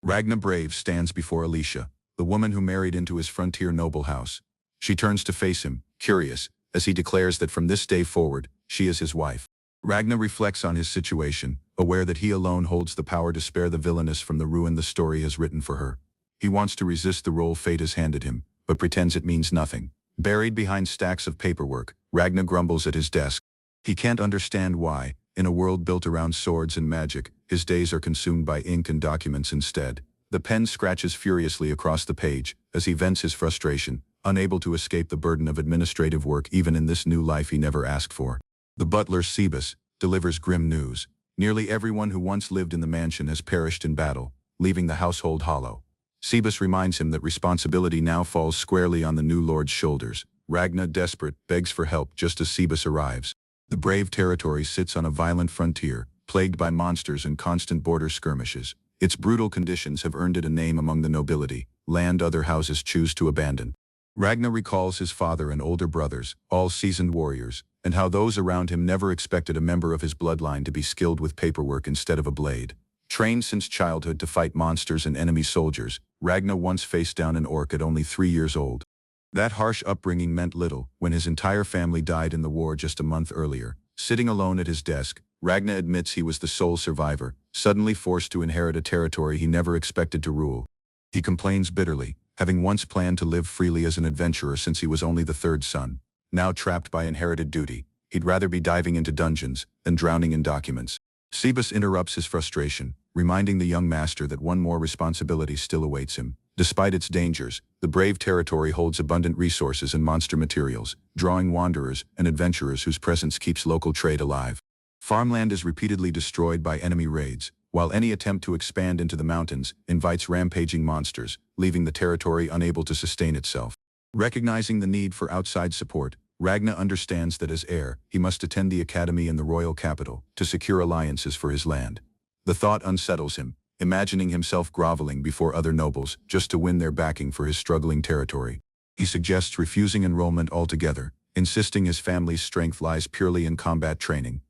Ragna Brave stands before Alicia, the woman who married into his frontier noble house. She turns to face him, curious, as he declares that from this day forward, she is his wife. Ragna reflects on his situation, aware that he alone holds the power to spare the villainess from the ruin the story has written for her. He wants to resist the role fate has handed him, but pretends it means nothing. Buried behind stacks of paperwork, Ragna grumbles at his desk. He can't understand why, in a world built around swords and magic, his days are consumed by ink and documents instead. The pen scratches furiously across the page, as he vents his frustration, unable to escape the burden of administrative work even in this new life he never asked for. The butler, Sebas, delivers grim news. Nearly everyone who once lived in the mansion has perished in battle, leaving the household hollow. Sebas reminds him that responsibility now falls squarely on the new lord's shoulders. Ragna, desperate, begs for help just as Sebas arrives. The brave territory sits on a violent frontier, plagued by monsters and constant border skirmishes. Its brutal conditions have earned it a name among the nobility, land other houses choose to abandon. Ragna recalls his father and older brothers, all seasoned warriors, and how those around him never expected a member of his bloodline to be skilled with paperwork instead of a blade. Trained since childhood to fight monsters and enemy soldiers, Ragna once faced down an orc at only 3 years old. That harsh upbringing meant little when his entire family died in the war just a month earlier. Sitting alone at his desk, Ragna admits he was the sole survivor, suddenly forced to inherit a territory he never expected to rule. He complains bitterly, having once planned to live freely as an adventurer since he was only the third son. Now trapped by inherited duty, he'd rather be diving into dungeons than drowning in documents. Sebas interrupts his frustration, reminding the young master that one more responsibility still awaits him. Despite its dangers, the brave territory holds abundant resources and monster materials, drawing wanderers and adventurers whose presence keeps local trade alive. Farmland is repeatedly destroyed by enemy raids, while any attempt to expand into the mountains invites rampaging monsters, leaving the territory unable to sustain itself. Recognizing the need for outside support, Ragna understands that as heir, he must attend the academy in the royal capital to secure alliances for his land. The thought unsettles him, imagining himself groveling before other nobles just to win their backing for his struggling territory. He suggests refusing enrollment altogether, insisting his family's strength lies purely in combat training.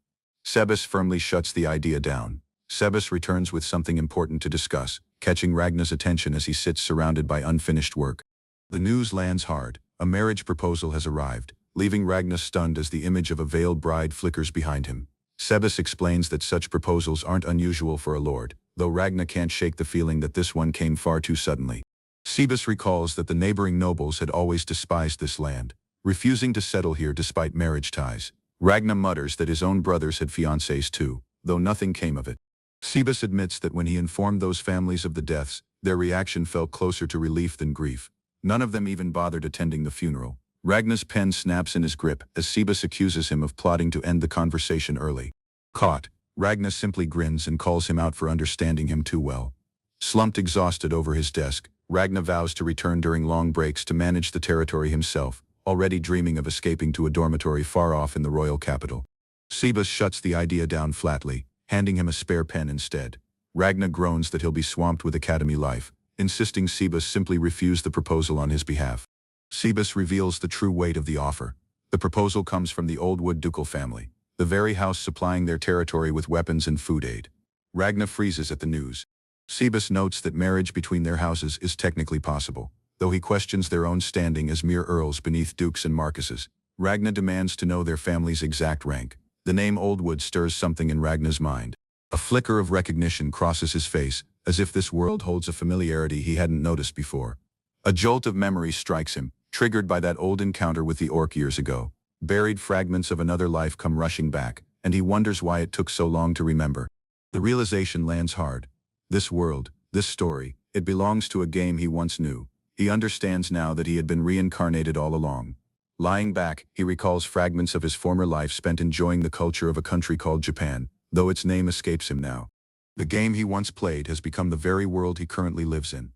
Sebas firmly shuts the idea down. Sebas returns with something important to discuss, catching Ragna's attention as he sits surrounded by unfinished work. The news lands hard. A marriage proposal has arrived, leaving Ragna stunned as the image of a veiled bride flickers behind him. Sebas explains that such proposals aren't unusual for a lord, though Ragna can't shake the feeling that this one came far too suddenly. Sebas recalls that the neighboring nobles had always despised this land, refusing to settle here despite marriage ties. Ragna mutters that his own brothers had fiancés too, though nothing came of it. Sebas admits that when he informed those families of the deaths, their reaction felt closer to relief than grief. None of them even bothered attending the funeral. Ragna's pen snaps in his grip as Sebas accuses him of plotting to end the conversation early. Caught, Ragna simply grins and calls him out for understanding him too well. Slumped exhausted over his desk, Ragna vows to return during long breaks to manage the territory himself, already dreaming of escaping to a dormitory far off in the royal capital. Sebas shuts the idea down flatly, handing him a spare pen instead. Ragna groans that he'll be swamped with academy life, insisting Sebas simply refuse the proposal on his behalf. Sebas reveals the true weight of the offer. The proposal comes from the Oldwood ducal family, the very house supplying their territory with weapons and food aid. Ragna freezes at the news. Sebas notes that marriage between their houses is technically possible, though he questions their own standing as mere earls beneath dukes and marquises. Ragna demands to know their family's exact rank. The name Oldwood stirs something in Ragna's mind. A flicker of recognition crosses his face, as if this world holds a familiarity he hadn't noticed before. A jolt of memory strikes him, triggered by that old encounter with the orc years ago. Buried fragments of another life come rushing back, and he wonders why it took so long to remember. The realization lands hard. This world, this story, it belongs to a game he once knew. He understands now that he had been reincarnated all along. Lying back, he recalls fragments of his former life spent enjoying the culture of a country called Japan, though its name escapes him now. The game he once played has become the very world he currently lives in.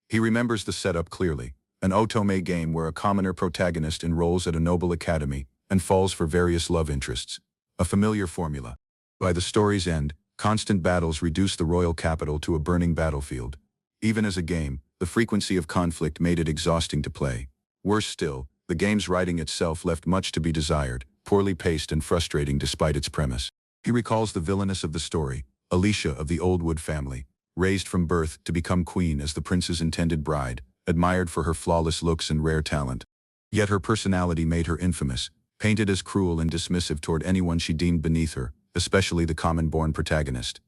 He remembers the setup clearly, an otome game where a commoner protagonist enrolls at a noble academy and falls for various love interests. A familiar formula. By the story's end, constant battles reduce the royal capital to a burning battlefield. Even as a game, the frequency of conflict made it exhausting to play. Worse still, the game's writing itself left much to be desired, poorly paced and frustrating despite its premise. He recalls the villainess of the story, Alicia of the Oldwood family. raised from birth to become queen as the prince's intended bride, admired for her flawless looks and rare talent. Yet her personality made her infamous, painted as cruel and dismissive toward anyone she deemed beneath her, especially the common-born protagonist.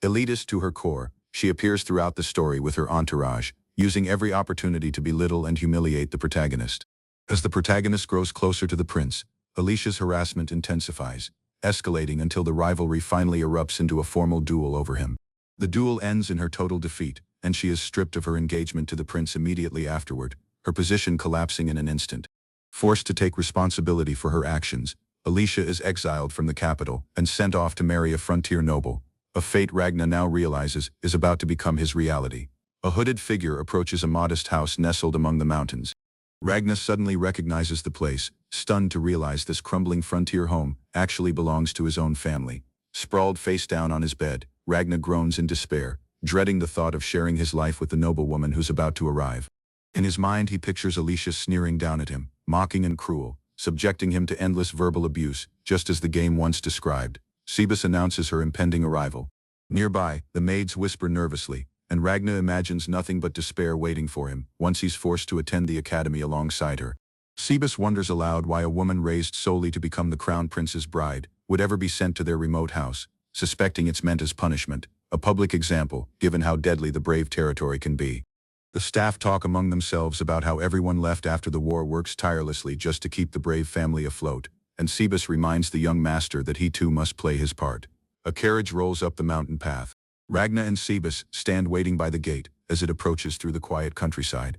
Elitist to her core, she appears throughout the story with her entourage, using every opportunity to belittle and humiliate the protagonist. As the protagonist grows closer to the prince, Alicia's harassment intensifies, escalating until the rivalry finally erupts into a formal duel over him. The duel ends in her total defeat, and she is stripped of her engagement to the prince immediately afterward, her position collapsing in an instant. Forced to take responsibility for her actions, Alicia is exiled from the capital and sent off to marry a frontier noble, a fate Ragna now realizes is about to become his reality. A hooded figure approaches a modest house nestled among the mountains. Ragna suddenly recognizes the place, stunned to realize this crumbling frontier home actually belongs to his own family. Sprawled face down on his bed, Ragna groans in despair, dreading the thought of sharing his life with the noblewoman who's about to arrive. In his mind he pictures Alicia sneering down at him, mocking and cruel, subjecting him to endless verbal abuse, just as the game once described. Cebus announces her impending arrival. Nearby, the maids whisper nervously, and Ragna imagines nothing but despair waiting for him once he's forced to attend the academy alongside her. Cebus wonders aloud why a woman raised solely to become the crown prince's bride would ever be sent to their remote house, suspecting it's meant as punishment, a public example given how deadly the brave territory can be. The staff talk among themselves about how everyone left after the war works tirelessly just to keep the brave family afloat, and Cebus reminds the young master that he too must play his part. A carriage rolls up the mountain path. Ragna and Cebus stand waiting by the gate as it approaches through the quiet countryside.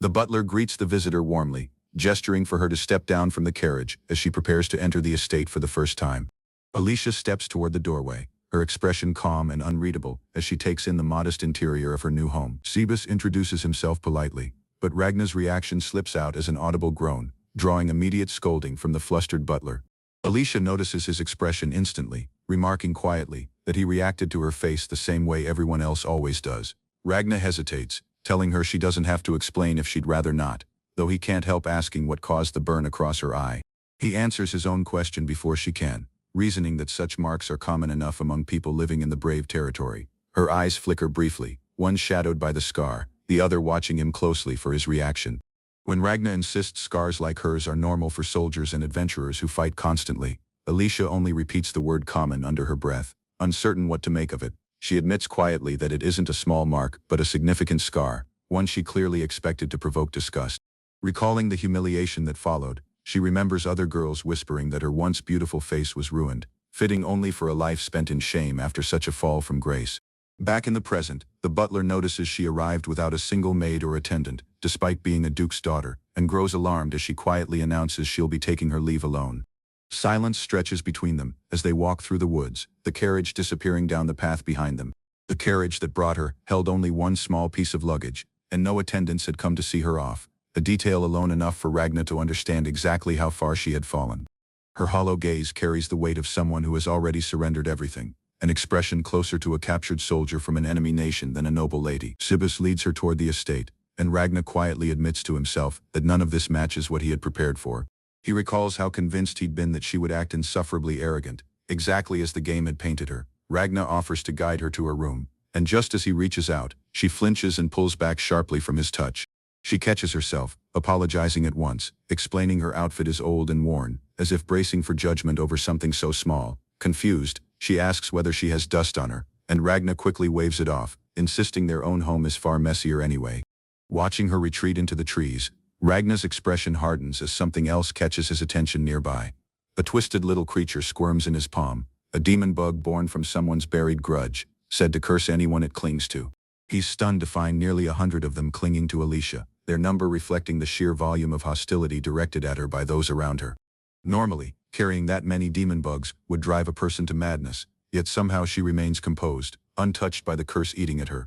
The butler greets the visitor warmly, gesturing for her to step down from the carriage as she prepares to enter the estate for the first time. Alicia steps toward the doorway, her expression calm and unreadable as she takes in the modest interior of her new home. Cebus introduces himself politely, but Ragna's reaction slips out as an audible groan, drawing immediate scolding from the flustered butler. Alicia notices his expression instantly, remarking quietly that he reacted to her face the same way everyone else always does. Ragna hesitates, telling her she doesn't have to explain if she'd rather not, though he can't help asking what caused the burn across her eye. He answers his own question before she can, reasoning that such marks are common enough among people living in the brave territory. Her eyes flicker briefly, one shadowed by the scar, the other watching him closely for his reaction. When Ragna insists scars like hers are normal for soldiers and adventurers who fight constantly, Alicia only repeats the word common under her breath, uncertain what to make of it. She admits quietly that it isn't a small mark but a significant scar, one she clearly expected to provoke disgust. Recalling the humiliation that followed, she remembers other girls whispering that her once beautiful face was ruined, fitting only for a life spent in shame after such a fall from grace. Back in the present, the butler notices she arrived without a single maid or attendant, despite being a duke's daughter, and grows alarmed as she quietly announces she'll be taking her leave alone. Silence stretches between them as they walk through the woods, the carriage disappearing down the path behind them. The carriage that brought her held only one small piece of luggage, and no attendants had come to see her off, a detail alone enough for Ragna to understand exactly how far she had fallen. Her hollow gaze carries the weight of someone who has already surrendered everything, an expression closer to a captured soldier from an enemy nation than a noble lady. Cebus leads her toward the estate, and Ragna quietly admits to himself that none of this matches what he had prepared for. He recalls how convinced he'd been that she would act insufferably arrogant, exactly as the game had painted her. Ragna offers to guide her to her room, and just as he reaches out, she flinches and pulls back sharply from his touch. She catches herself, apologizing at once, explaining her outfit is old and worn, as if bracing for judgment over something so small. Confused, she asks whether she has dust on her, and Ragna quickly waves it off, insisting their own home is far messier anyway. Watching her retreat into the trees, Ragna's expression hardens as something else catches his attention nearby. A twisted little creature squirms in his palm, a demon bug born from someone's buried grudge, said to curse anyone it clings to. He's stunned to find nearly 100 of them clinging to Alicia, their number reflecting the sheer volume of hostility directed at her by those around her. Normally, carrying that many demon bugs would drive a person to madness, yet somehow she remains composed, untouched by the curse eating at her.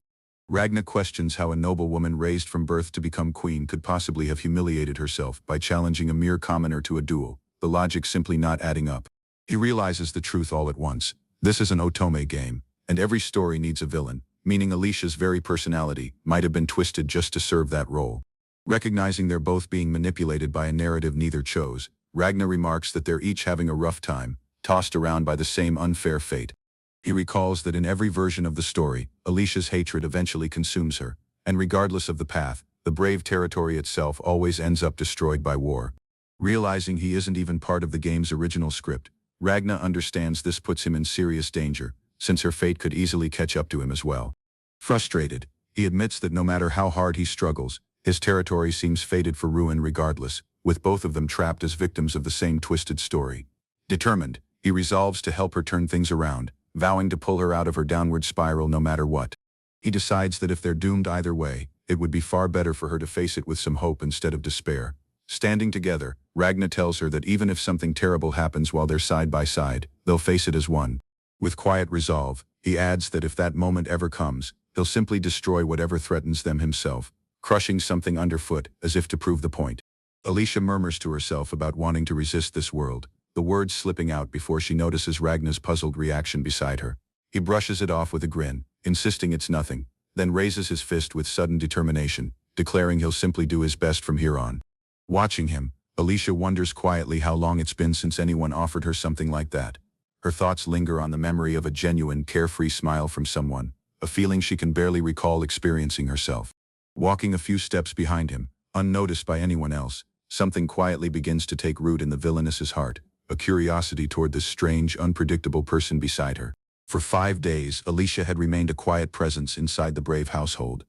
Ragna questions how a noble woman raised from birth to become queen could possibly have humiliated herself by challenging a mere commoner to a duel, the logic simply not adding up. He realizes the truth all at once. This is an otome game, and every story needs a villain, meaning Alicia's very personality might have been twisted just to serve that role. Recognizing they're both being manipulated by a narrative neither chose, Ragna remarks that they're each having a rough time, tossed around by the same unfair fate. He recalls that in every version of the story, Alicia's hatred eventually consumes her, and regardless of the path, the brave territory itself always ends up destroyed by war. Realizing he isn't even part of the game's original script, Ragna understands this puts him in serious danger, since her fate could easily catch up to him as well. Frustrated, he admits that no matter how hard he struggles, his territory seems fated for ruin regardless, with both of them trapped as victims of the same twisted story. Determined, he resolves to help her turn things around, vowing to pull her out of her downward spiral no matter what. He decides that if they're doomed either way, it would be far better for her to face it with some hope instead of despair. Standing together, Ragna tells her that even if something terrible happens while they're side by side, they'll face it as one. With quiet resolve, he adds that if that moment ever comes, he'll simply destroy whatever threatens them himself, crushing something underfoot as if to prove the point. Alicia murmurs to herself about wanting to resist this world, the words slipping out before she notices Ragna's puzzled reaction beside her. He brushes it off with a grin, insisting it's nothing, then raises his fist with sudden determination, declaring he'll simply do his best from here on. Watching him, Alicia wonders quietly how long it's been since anyone offered her something like that. Her thoughts linger on the memory of a genuine, carefree smile from someone, a feeling she can barely recall experiencing herself. Walking a few steps behind him, unnoticed by anyone else, something quietly begins to take root in the Villainess's heart, a curiosity toward this strange, unpredictable person beside her. For 5 days, Alicia had remained a quiet presence inside the brave household.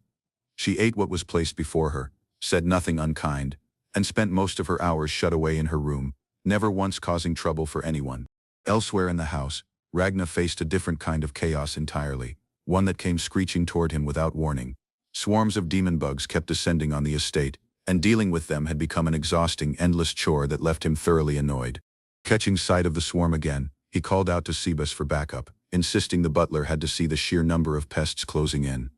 She ate what was placed before her, said nothing unkind, and spent most of her hours shut away in her room, never once causing trouble for anyone. Elsewhere in the house, Ragna faced a different kind of chaos entirely, one that came screeching toward him without warning. Swarms of demon bugs kept descending on the estate, and dealing with them had become an exhausting, endless chore that left him thoroughly annoyed. Catching sight of the swarm again, he called out to Sebas for backup, insisting the butler had to see the sheer number of pests closing in.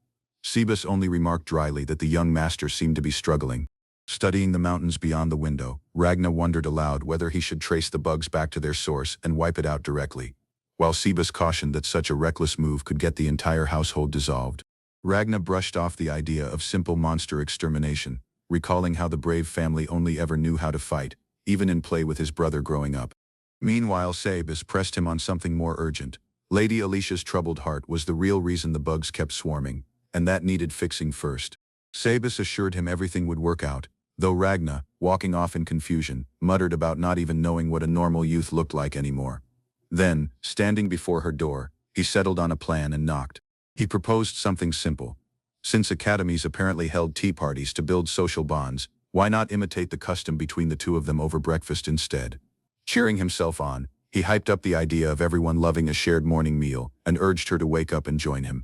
Sebas only remarked dryly that the young master seemed to be struggling. Studying the mountains beyond the window, Ragna wondered aloud whether he should trace the bugs back to their source and wipe it out directly, while Sebas cautioned that such a reckless move could get the entire household dissolved. Ragna brushed off the idea of simple monster extermination, recalling how the brave family only ever knew how to fight, even in play with his brother growing up. Meanwhile, Sebas pressed him on something more urgent. Lady Alicia's troubled heart was the real reason the bugs kept swarming, and that needed fixing first. Sebas assured him everything would work out, though Ragna, walking off in confusion, muttered about not even knowing what a normal youth looked like anymore. Then, standing before her door, he settled on a plan and knocked. He proposed something simple. Since academies apparently held tea parties to build social bonds, why not imitate the custom between the two of them over breakfast instead? Cheering himself on, he hyped up the idea of everyone loving a shared morning meal and urged her to wake up and join him.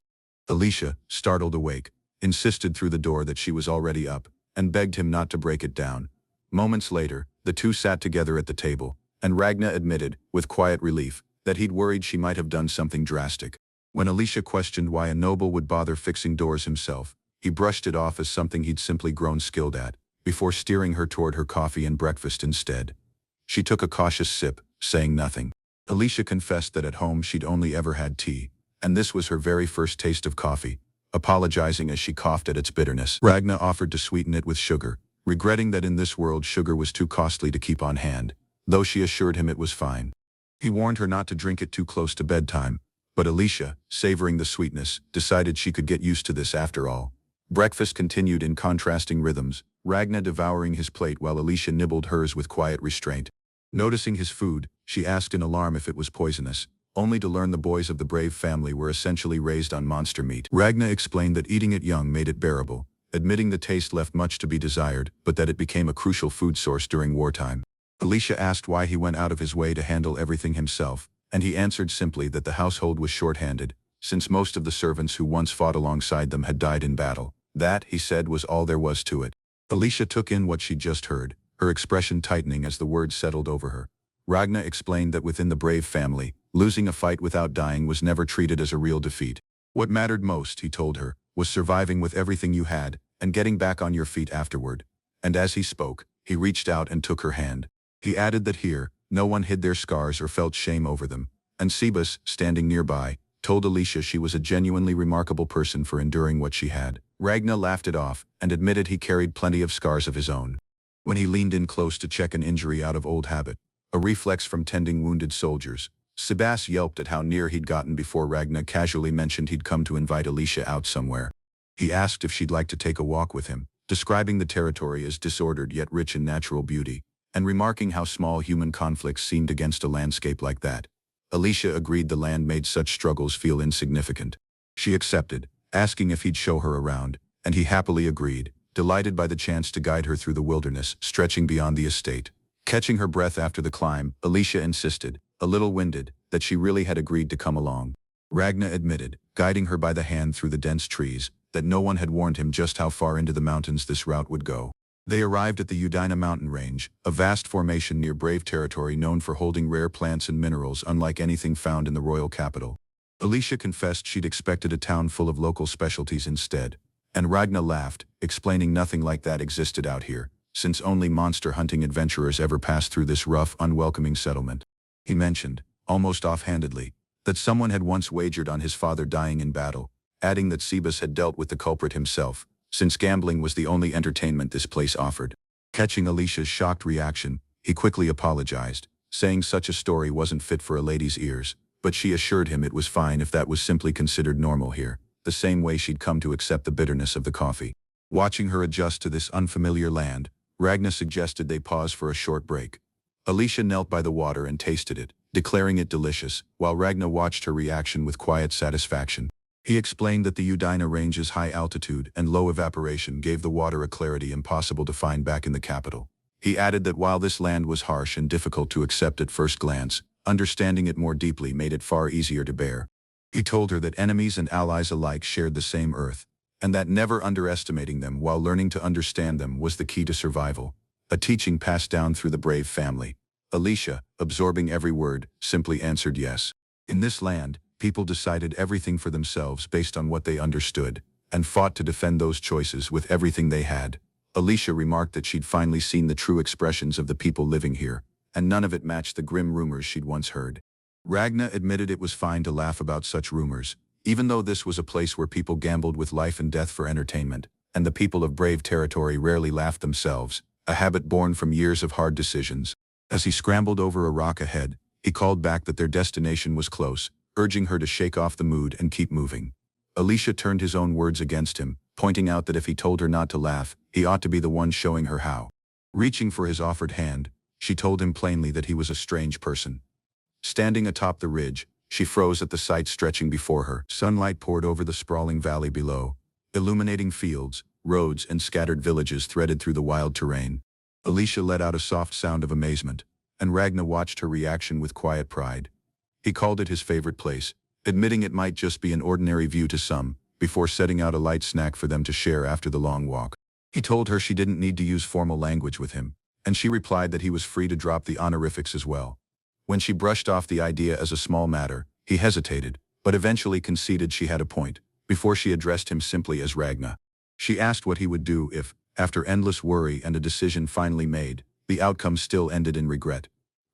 Alicia, startled awake, insisted through the door that she was already up, and begged him not to break it down. Moments later, the two sat together at the table, and Ragna admitted, with quiet relief, that he'd worried she might have done something drastic. When Alicia questioned why a noble would bother fixing doors himself, he brushed it off as something he'd simply grown skilled at, before steering her toward her coffee and breakfast instead. She took a cautious sip, saying nothing. Alicia confessed that at home she'd only ever had tea, and this was her very first taste of coffee, apologizing as she coughed at its bitterness. Ragna offered to sweeten it with sugar, regretting that in this world sugar was too costly to keep on hand, though she assured him it was fine. He warned her not to drink it too close to bedtime, but Alicia, savoring the sweetness, decided she could get used to this after all. Breakfast continued in contrasting rhythms, Ragna devouring his plate while Alicia nibbled hers with quiet restraint. Noticing his food, she asked in alarm if it was poisonous, only to learn the boys of the brave family were essentially raised on monster meat. Ragna explained that eating it young made it bearable, admitting the taste left much to be desired, but that it became a crucial food source during wartime. Alicia asked why he went out of his way to handle everything himself, and he answered simply that the household was short-handed, since most of the servants who once fought alongside them had died in battle. That, he said, was all there was to it. Alicia took in what she'd just heard, her expression tightening as the words settled over her. Ragna explained that within the brave family, losing a fight without dying was never treated as a real defeat. What mattered most, he told her, was surviving with everything you had, and getting back on your feet afterward. And as he spoke, he reached out and took her hand. He added that here, no one hid their scars or felt shame over them, and Sebas, standing nearby, told Alicia she was a genuinely remarkable person for enduring what she had. Ragna laughed it off, and admitted he carried plenty of scars of his own. When he leaned in close to check an injury out of old habit, a reflex from tending wounded soldiers, Sebas yelped at how near he'd gotten before Ragna casually mentioned he'd come to invite Alicia out somewhere. He asked if she'd like to take a walk with him, describing the territory as disordered yet rich in natural beauty, and remarking how small human conflicts seemed against a landscape like that. Alicia agreed the land made such struggles feel insignificant. She accepted, asking if he'd show her around, and he happily agreed, delighted by the chance to guide her through the wilderness stretching beyond the estate. Catching her breath after the climb, Alicia insisted, a little winded, that she really had agreed to come along. Ragna admitted, guiding her by the hand through the dense trees, that no one had warned him just how far into the mountains this route would go. They arrived at the Udina mountain range, a vast formation near Brave territory known for holding rare plants and minerals unlike anything found in the royal capital. Alicia confessed she'd expected a town full of local specialties instead, and Ragna laughed, explaining nothing like that existed out here, since only monster-hunting adventurers ever passed through this rough, unwelcoming settlement. He mentioned, almost offhandedly, that someone had once wagered on his father dying in battle, adding that Sebas had dealt with the culprit himself, since gambling was the only entertainment this place offered. Catching Alicia's shocked reaction, he quickly apologized, saying such a story wasn't fit for a lady's ears, but she assured him it was fine if that was simply considered normal here, the same way she'd come to accept the bitterness of the coffee. Watching her adjust to this unfamiliar land, Ragna suggested they pause for a short break. Alicia knelt by the water and tasted it, declaring it delicious, while Ragna watched her reaction with quiet satisfaction. He explained that the Udina range's high altitude and low evaporation gave the water a clarity impossible to find back in the capital. He added that while this land was harsh and difficult to accept at first glance, understanding it more deeply made it far easier to bear. He told her that enemies and allies alike shared the same earth, and that never underestimating them while learning to understand them was the key to survival, a teaching passed down through the Brave family. Alicia, absorbing every word, simply answered yes. In this land, people decided everything for themselves based on what they understood, and fought to defend those choices with everything they had. Alicia remarked that she'd finally seen the true expressions of the people living here, and none of it matched the grim rumors she'd once heard. Ragna admitted it was fine to laugh about such rumors, even though this was a place where people gambled with life and death for entertainment, and the people of Brave territory rarely laughed themselves, a habit born from years of hard decisions. As he scrambled over a rock ahead, he called back that their destination was close, urging her to shake off the mood and keep moving. Alicia turned his own words against him, pointing out that if he told her not to laugh, he ought to be the one showing her how. Reaching for his offered hand, she told him plainly that he was a strange person. Standing atop the ridge, she froze at the sight stretching before her. Sunlight poured over the sprawling valley below, illuminating fields, roads, and scattered villages threaded through the wild terrain. Alicia let out a soft sound of amazement, and Ragna watched her reaction with quiet pride. He called it his favorite place, admitting it might just be an ordinary view to some, before setting out a light snack for them to share after the long walk. He told her she didn't need to use formal language with him, and she replied that he was free to drop the honorifics as well. When she brushed off the idea as a small matter, he hesitated, but eventually conceded she had a point, before she addressed him simply as Ragna. She asked what he would do if, after endless worry and a decision finally made, the outcome still ended in regret.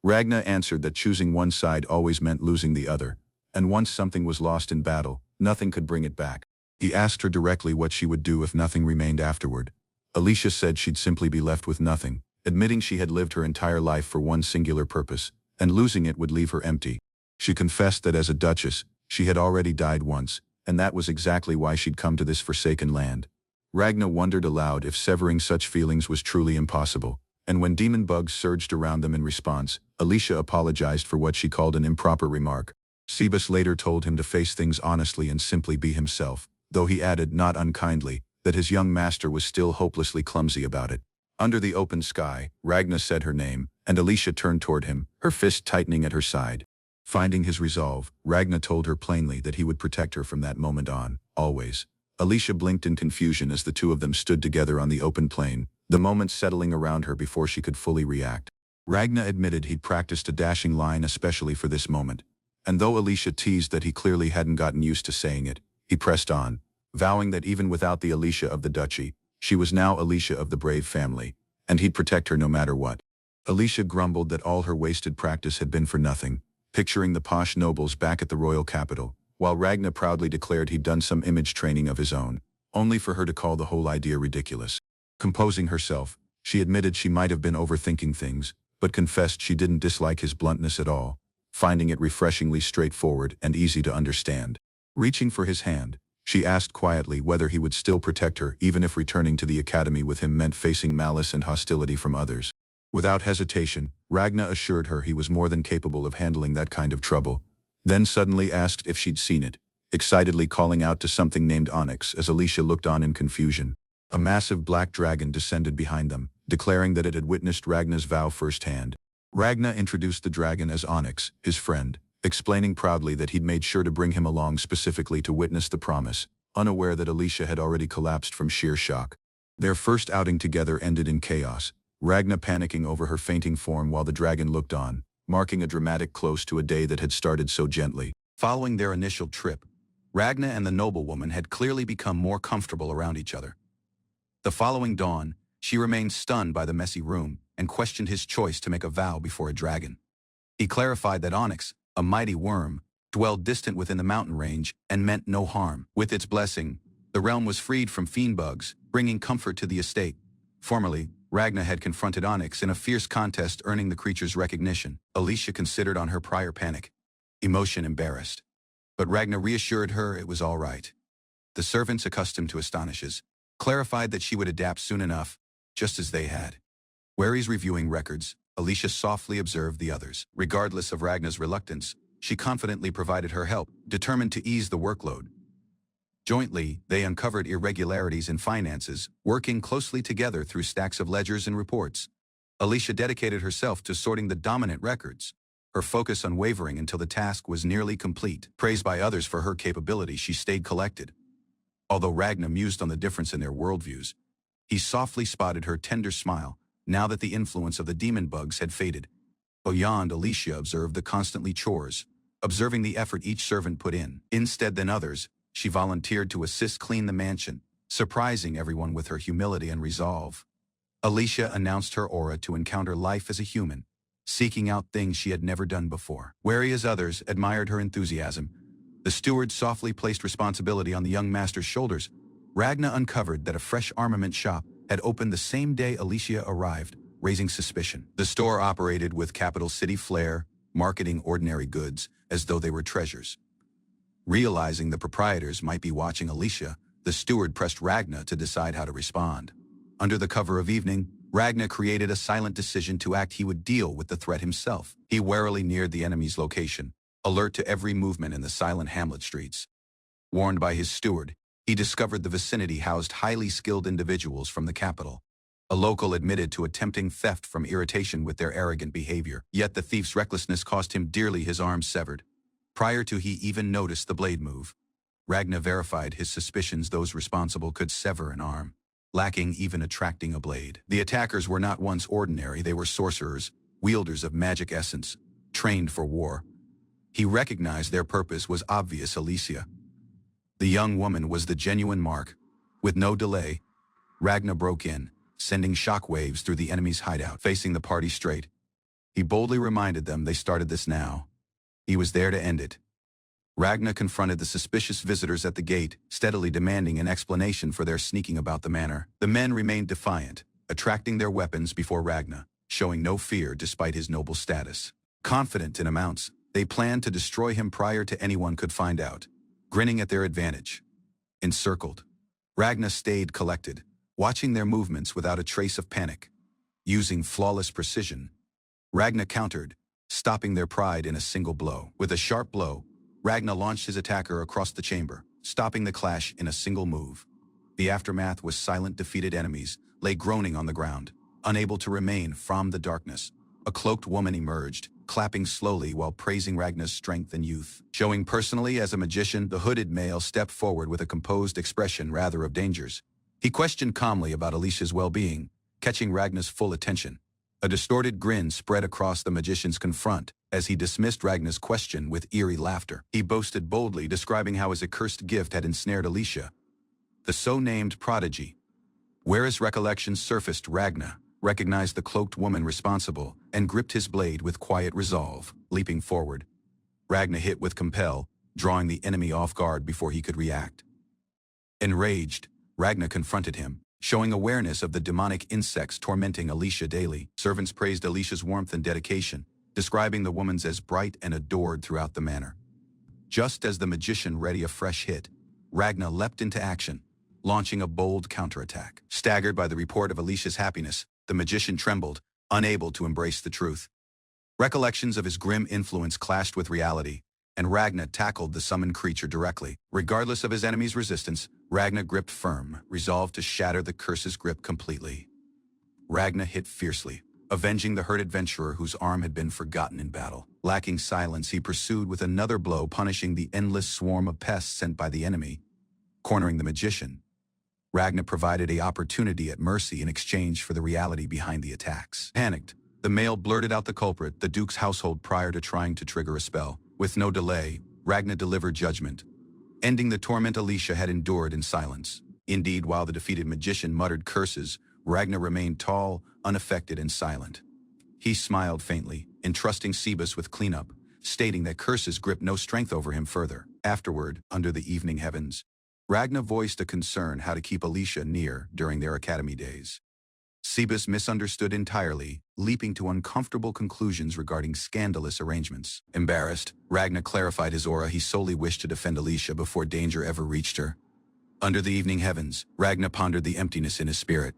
Ragna answered that choosing one side always meant losing the other, and once something was lost in battle, nothing could bring it back. He asked her directly what she would do if nothing remained afterward. Alicia said she'd simply be left with nothing, admitting she had lived her entire life for one singular purpose, and losing it would leave her empty. She confessed that as a duchess, she had already died once, and that was exactly why she'd come to this forsaken land. Ragna wondered aloud if severing such feelings was truly impossible, and when demon bugs surged around them in response, Alicia apologized for what she called an improper remark. Sebas later told him to face things honestly and simply be himself, though he added, not unkindly, that his young master was still hopelessly clumsy about it. Under the open sky, Ragna said her name, and Alicia turned toward him, her fist tightening at her side. Finding his resolve, Ragna told her plainly that he would protect her from that moment on, always. Alicia blinked in confusion as the two of them stood together on the open plain, the moments settling around her before she could fully react. Ragna admitted he'd practiced a dashing line especially for this moment, and though Alicia teased that he clearly hadn't gotten used to saying it, he pressed on, vowing that even without the Alicia of the duchy, she was now Alicia of the Brave family, and he'd protect her no matter what. Alicia grumbled that all her wasted practice had been for nothing, picturing the posh nobles back at the royal capital, while Ragna proudly declared he'd done some image training of his own, only for her to call the whole idea ridiculous. Composing herself, she admitted she might have been overthinking things, but confessed she didn't dislike his bluntness at all. finding it refreshingly straightforward and easy to understand. Reaching for his hand, she asked quietly whether he would still protect her even if returning to the academy with him meant facing malice and hostility from others. Without hesitation, Ragna assured her he was more than capable of handling that kind of trouble, then suddenly asked if she'd seen it, excitedly calling out to something named Onyx as Alicia looked on in confusion. A massive black dragon descended behind them, declaring that it had witnessed Ragna's vow firsthand. Ragna introduced the dragon as Onyx, his friend, explaining proudly that he'd made sure to bring him along specifically to witness the promise, unaware that Alicia had already collapsed from sheer shock. Their first outing together ended in chaos, Ragna panicking over her fainting form while the dragon looked on, marking a dramatic close to a day that had started so gently. Following their initial trip, Ragna and the noblewoman had clearly become more comfortable around each other. The following dawn, she remained stunned by the messy room and questioned his choice to make a vow before a dragon. He clarified that Onyx, a mighty worm, dwelled distant within the mountain range and meant no harm. With its blessing, the realm was freed from fiend bugs, bringing comfort to the estate. Formerly, Ragna had confronted Onyx in a fierce contest, earning the creature's recognition. Alicia considered on her prior panic, emotion embarrassed. But Ragna reassured her it was all right. The servants, accustomed to astonishes, clarified that she would adapt soon enough, just as they had. Whereas reviewing records, Alicia softly observed the others. Regardless of Ragna's reluctance, she confidently provided her help, determined to ease the workload. Jointly, they uncovered irregularities in finances, working closely together through stacks of ledgers and reports. Alicia dedicated herself to sorting the dominant records, her focus unwavering until the task was nearly complete. Praised by others for her capability, she stayed collected. Although Ragna mused on the difference in their worldviews, he softly spotted her tender smile, now that the influence of the demon bugs had faded. Beyond, Alicia observed the constantly chores, observing the effort each servant put in. Instead than others, she volunteered to assist clean the mansion, surprising everyone with her humility and resolve. Alicia announced her aura to encounter life as a human, seeking out things she had never done before. Whereas others admired her enthusiasm, the steward softly placed responsibility on the young master's shoulders. Ragna uncovered that a fresh armament shop had opened the same day Alicia arrived, raising suspicion. The store operated with capital city flair, marketing ordinary goods as though they were treasures. Realizing the proprietors might be watching Alicia, the steward pressed Ragna to decide how to respond. Under the cover of evening, Ragna created a silent decision to act. He would deal with the threat himself. He warily neared the enemy's location, alert to every movement in the silent hamlet streets. Warned by his steward, he discovered the vicinity housed highly skilled individuals from the capital. A local admitted to attempting theft from irritation with their arrogant behavior, yet the thief's recklessness cost him dearly, his arms severed. Prior to he even noticed the blade move, Ragna verified his suspicions those responsible could sever an arm, lacking even attracting a blade. The attackers were not once ordinary, they were sorcerers, wielders of magic essence, trained for war. He recognized their purpose was obvious. Alicia, the young woman, was the genuine mark. With no delay, Ragna broke in, sending shockwaves through the enemy's hideout. Facing the party straight, he boldly reminded them they started this now. He was there to end it. Ragna confronted the suspicious visitors at the gate, steadily demanding an explanation for their sneaking about the manor. The men remained defiant, attracting their weapons before Ragna, showing no fear despite his noble status. Confident in amounts, they planned to destroy him prior to anyone could find out, grinning at their advantage. Encircled, Ragna stayed collected, watching their movements without a trace of panic. Using flawless precision, Ragna countered, stopping their pride in a single blow. With a sharp blow, Ragna launched his attacker across the chamber, stopping the clash in a single move. The aftermath was silent. Defeated enemies lay groaning on the ground, unable to remain from the darkness. A cloaked woman emerged, clapping slowly while praising Ragna's strength and youth. Showing personally as a magician, the hooded male stepped forward with a composed expression rather of dangers. He questioned calmly about Alicia's well-being, catching Ragna's full attention. A distorted grin spread across the magician's confront as he dismissed Ragna's question with eerie laughter. He boasted boldly, describing how his accursed gift had ensnared Alicia, the so-named prodigy. Whereas recollections surfaced, Ragna recognized the cloaked woman responsible and gripped his blade with quiet resolve. Leaping forward, Ragna hit with compel, drawing the enemy off guard before he could react. Enraged, Ragna confronted him, showing awareness of the demonic insects tormenting Alicia daily. Servants praised Alicia's warmth and dedication, describing the woman as bright and adored throughout the manor. Just as the magician readied a fresh hit, Ragna leapt into action, launching a bold counterattack. Staggered by the report of Alicia's happiness, the magician trembled, unable to embrace the truth. Recollections of his grim influence clashed with reality, and Ragna tackled the summoned creature directly. Regardless of his enemy's resistance, Ragna gripped firm, resolved to shatter the curse's grip completely. Ragna hit fiercely, avenging the hurt adventurer whose arm had been forgotten in battle. Lacking silence, he pursued with another blow, punishing the endless swarm of pests sent by the enemy. Cornering the magician, Ragna provided an opportunity at mercy in exchange for the reality behind the attacks. Panicked, the male blurted out the culprit, the Duke's household, prior to trying to trigger a spell. With no delay, Ragna delivered judgment, ending the torment Alicia had endured in silence. Indeed, while the defeated magician muttered curses, Ragna remained tall, unaffected, and silent. He smiled faintly, entrusting Cebus with cleanup, stating that curses gripped no strength over him further. Afterward, under the evening heavens, Ragna voiced a concern how to keep Alicia near during their academy days. Cebus misunderstood entirely, leaping to uncomfortable conclusions regarding scandalous arrangements. Embarrassed, Ragna clarified his aura. He solely wished to defend Alicia before danger ever reached her. Under the evening heavens, Ragna pondered the emptiness in his spirit,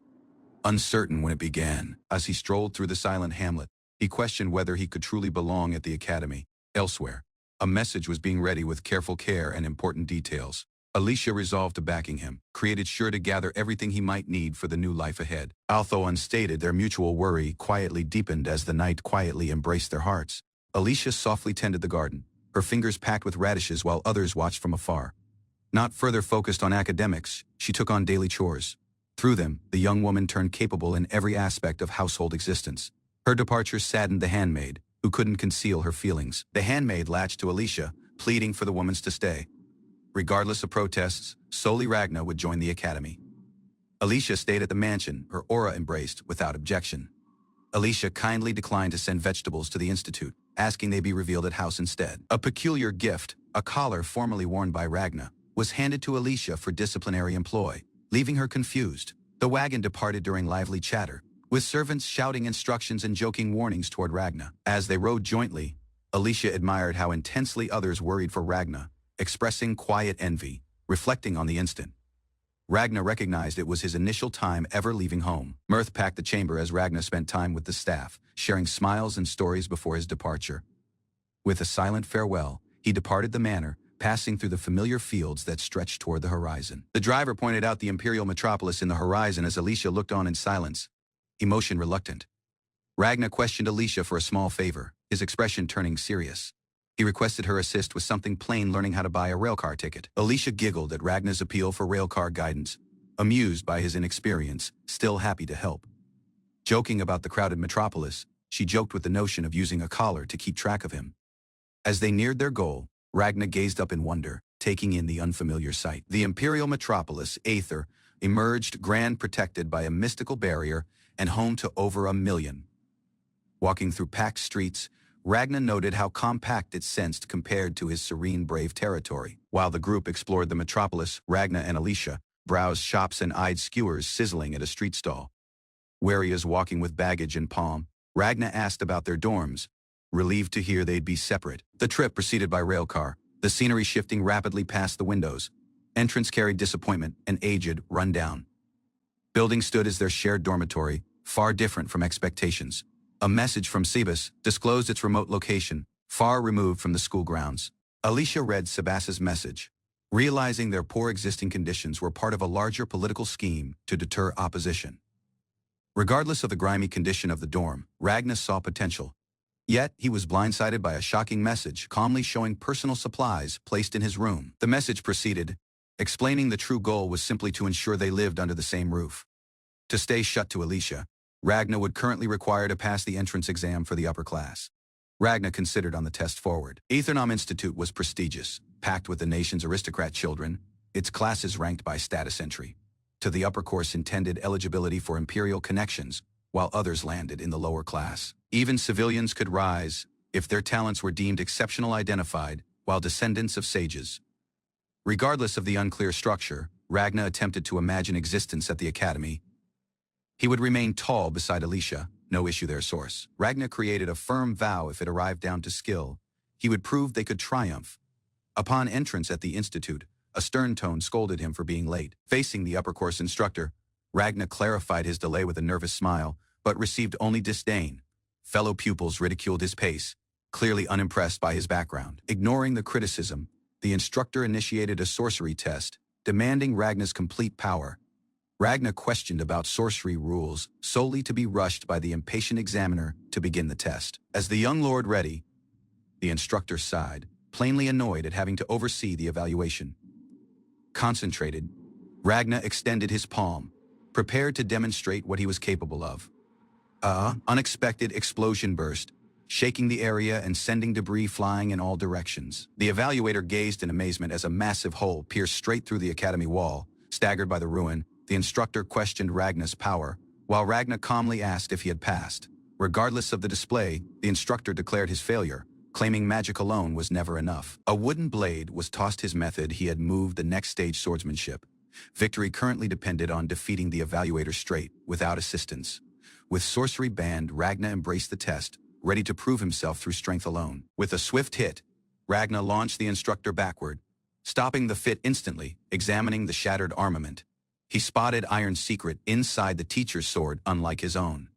uncertain when it began. As he strolled through the silent hamlet, he questioned whether he could truly belong at the academy. Elsewhere, a message was being ready with careful care and important details. Alicia resolved to backing him, created sure to gather everything he might need for the new life ahead. Although unstated, their mutual worry quietly deepened as the night quietly embraced their hearts. Alicia softly tended the garden, her fingers packed with radishes while others watched from afar. Not further focused on academics, she took on daily chores. Through them, the young woman turned capable in every aspect of household existence. Her departure saddened the handmaid, who couldn't conceal her feelings. The handmaid latched to Alicia, pleading for the woman to stay. Regardless of protests, solely Ragna would join the academy. Alicia stayed at the mansion, her aura embraced without objection. Alicia kindly declined to send vegetables to the institute, asking they be revealed at house instead. A peculiar gift, a collar formerly worn by Ragna, was handed to Alicia for disciplinary employ, leaving her confused. The wagon departed during lively chatter, with servants shouting instructions and joking warnings toward Ragna. As they rode jointly, Alicia admired how intensely others worried for Ragna, expressing quiet envy, reflecting on the instant. Ragna recognized it was his initial time ever leaving home. Mirth packed the chamber as Ragna spent time with the staff, sharing smiles and stories before his departure. With a silent farewell, he departed the manor, passing through the familiar fields that stretched toward the horizon. The driver pointed out the imperial metropolis in the horizon as Alicia looked on in silence, emotion reluctant. Ragna questioned Alicia for a small favor, his expression turning serious. He requested her assist with something plain, learning how to buy a railcar ticket. Alicia giggled at Ragna's appeal for railcar guidance, amused by his inexperience, still happy to help. Joking about the crowded metropolis, she joked with the notion of using a collar to keep track of him. As they neared their goal, Ragna gazed up in wonder, taking in the unfamiliar sight. The imperial metropolis, Aether, emerged grand, protected by a mystical barrier and home to over 1 million. Walking through packed streets, Ragna noted how compact it sensed compared to his serene, brave territory. While the group explored the metropolis, Ragna and Alicia browsed shops and eyed skewers sizzling at a street stall. Wary as walking with baggage in palm, Ragna asked about their dorms, relieved to hear they'd be separate. The trip proceeded by railcar, the scenery shifting rapidly past the windows. Entrance carried disappointment, an aged, run-down building stood as their shared dormitory, far different from expectations. A message from Cebus disclosed its remote location, far removed from the school grounds. Alicia read Cebus's message, realizing their poor existing conditions were part of a larger political scheme to deter opposition. Regardless of the grimy condition of the dorm, Ragna saw potential. Yet, he was blindsided by a shocking message calmly showing personal supplies placed in his room. The message proceeded, explaining the true goal was simply to ensure they lived under the same roof. To stay shut to Alicia, Ragna would currently require to pass the entrance exam for the upper class. Ragna considered on the test forward. Aethernum Institute was prestigious, packed with the nation's aristocrat children, its classes ranked by status entry. To the upper course intended eligibility for imperial connections, while others landed in the lower class. Even civilians could rise, if their talents were deemed exceptional identified, while descendants of sages. Regardless of the unclear structure, Ragna attempted to imagine existence at the academy. He would remain tall beside Alicia, no issue their source. Ragnar created a firm vow if it arrived down to skill, he would prove they could triumph. Upon entrance at the institute, a stern tone scolded him for being late. Facing the upper course instructor, Ragnar clarified his delay with a nervous smile, but received only disdain. Fellow pupils ridiculed his pace, clearly unimpressed by his background. Ignoring the criticism, the instructor initiated a sorcery test, demanding Ragnar's complete power. Ragnar questioned about sorcery rules, solely to be rushed by the impatient examiner to begin the test. As the young lord ready, the instructor sighed, plainly annoyed at having to oversee the evaluation. Concentrated, Ragnar extended his palm, prepared to demonstrate what he was capable of. Unexpected explosion burst, shaking the area and sending debris flying in all directions. The evaluator gazed in amazement as a massive hole pierced straight through the academy wall. Staggered by the ruin, the instructor questioned Ragnar's power, while Ragnar calmly asked if he had passed. Regardless of the display, the instructor declared his failure, claiming magic alone was never enough. A wooden blade was tossed his method. He had moved the next stage swordsmanship. Victory currently depended on defeating the evaluator straight, without assistance. With sorcery banned, Ragnar embraced the test, ready to prove himself through strength alone. With a swift hit, Ragnar launched the instructor backward, stopping the fit instantly, examining the shattered armament. He spotted Iron's secret inside the teacher's sword, unlike his own.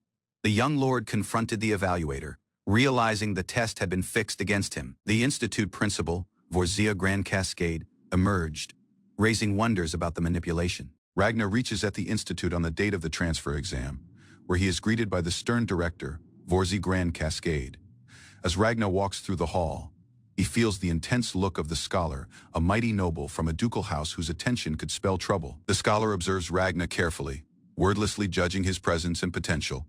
The young lord confronted the evaluator, realizing the test had been fixed against him. The institute principal, Vorzia Grand Cascade, emerged, raising wonders about the manipulation. Ragnar reaches at the institute on the date of the transfer exam, where he is greeted by the stern director, Vorzia Grand Cascade. As Ragnar walks through the hall, he feels the intense look of the scholar, a mighty noble from a ducal house whose attention could spell trouble. The scholar observes Ragnar carefully, wordlessly judging his presence and potential.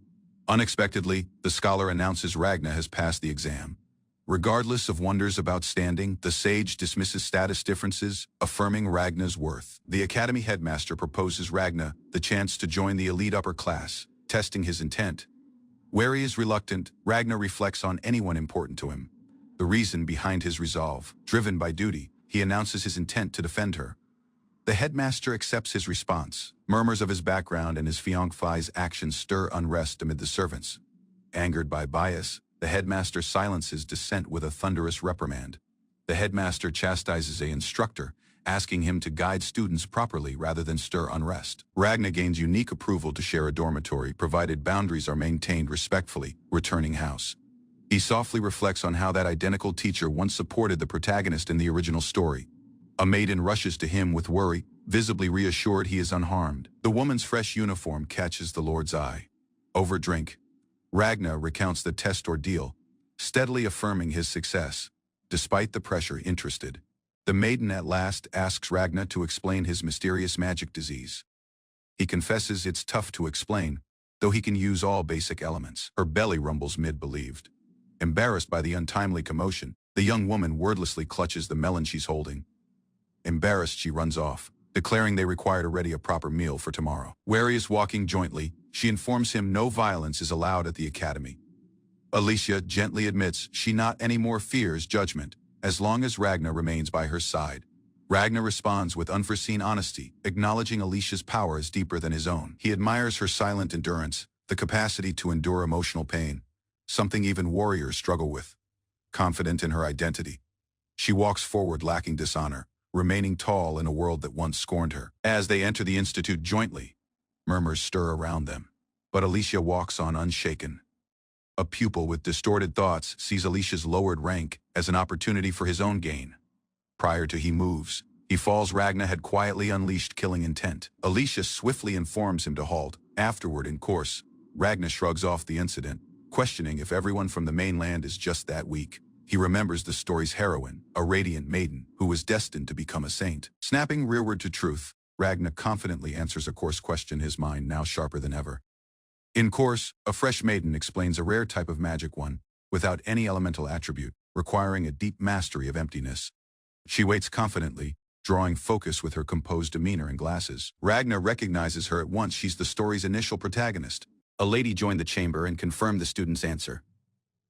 Unexpectedly, the scholar announces Ragnar has passed the exam. Regardless of wonders about standing, the sage dismisses status differences, affirming Ragnar's worth. The academy headmaster proposes Ragnar the chance to join the elite upper class, testing his intent. Where he is reluctant, Ragnar reflects on anyone important to him. The reason behind his resolve. Driven by duty, he announces his intent to defend her. The headmaster accepts his response. Murmurs of his background and his fiancée's actions stir unrest amid the servants. Angered by bias, the headmaster silences dissent with a thunderous reprimand. The headmaster chastises the instructor, asking him to guide students properly rather than stir unrest. Ragnar gains unique approval to share a dormitory, provided boundaries are maintained respectfully, returning house. He softly reflects on how that identical teacher once supported the protagonist in the original story. A maiden rushes to him with worry, visibly reassured he is unharmed. The woman's fresh uniform catches the lord's eye. Over drink, Ragnar recounts the test ordeal, steadily affirming his success, despite the pressure interested. The maiden at last asks Ragnar to explain his mysterious magic disease. He confesses it's tough to explain, though he can use all basic elements. Her belly rumbles mid-believed. Embarrassed by the untimely commotion, the young woman wordlessly clutches the melon she's holding. Embarrassed, she runs off, declaring they require to ready a proper meal for tomorrow. Wary is walking jointly, she informs him no violence is allowed at the academy. Alicia gently admits she not anymore fears judgment, as long as Ragnar remains by her side. Ragnar responds with unforeseen honesty, acknowledging Alicia's power is deeper than his own. He admires her silent endurance, the capacity to endure emotional pain, something even warriors struggle with. Confident in her identity, she walks forward lacking dishonor, remaining tall in a world that once scorned her. As they enter the institute jointly, murmurs stir around them, but Alicia walks on unshaken. A pupil with distorted thoughts sees Alicia's lowered rank as an opportunity for his own gain. Prior to he moves, he falls. Ragnar had quietly unleashed killing intent. Alicia swiftly informs him to halt. Afterward, in course, Ragnar shrugs off the incident, questioning if everyone from the mainland is just that weak. He remembers the story's heroine, a radiant maiden who was destined to become a saint. Snapping rearward to truth, Ragnar confidently answers a course question, his mind now sharper than ever. In course, a fresh maiden explains a rare type of magic one, without any elemental attribute, requiring a deep mastery of emptiness. She waits confidently, drawing focus with her composed demeanor and glasses. Ragnar recognizes her at once. She's the story's initial protagonist. A lady joined the chamber and confirmed the student's answer.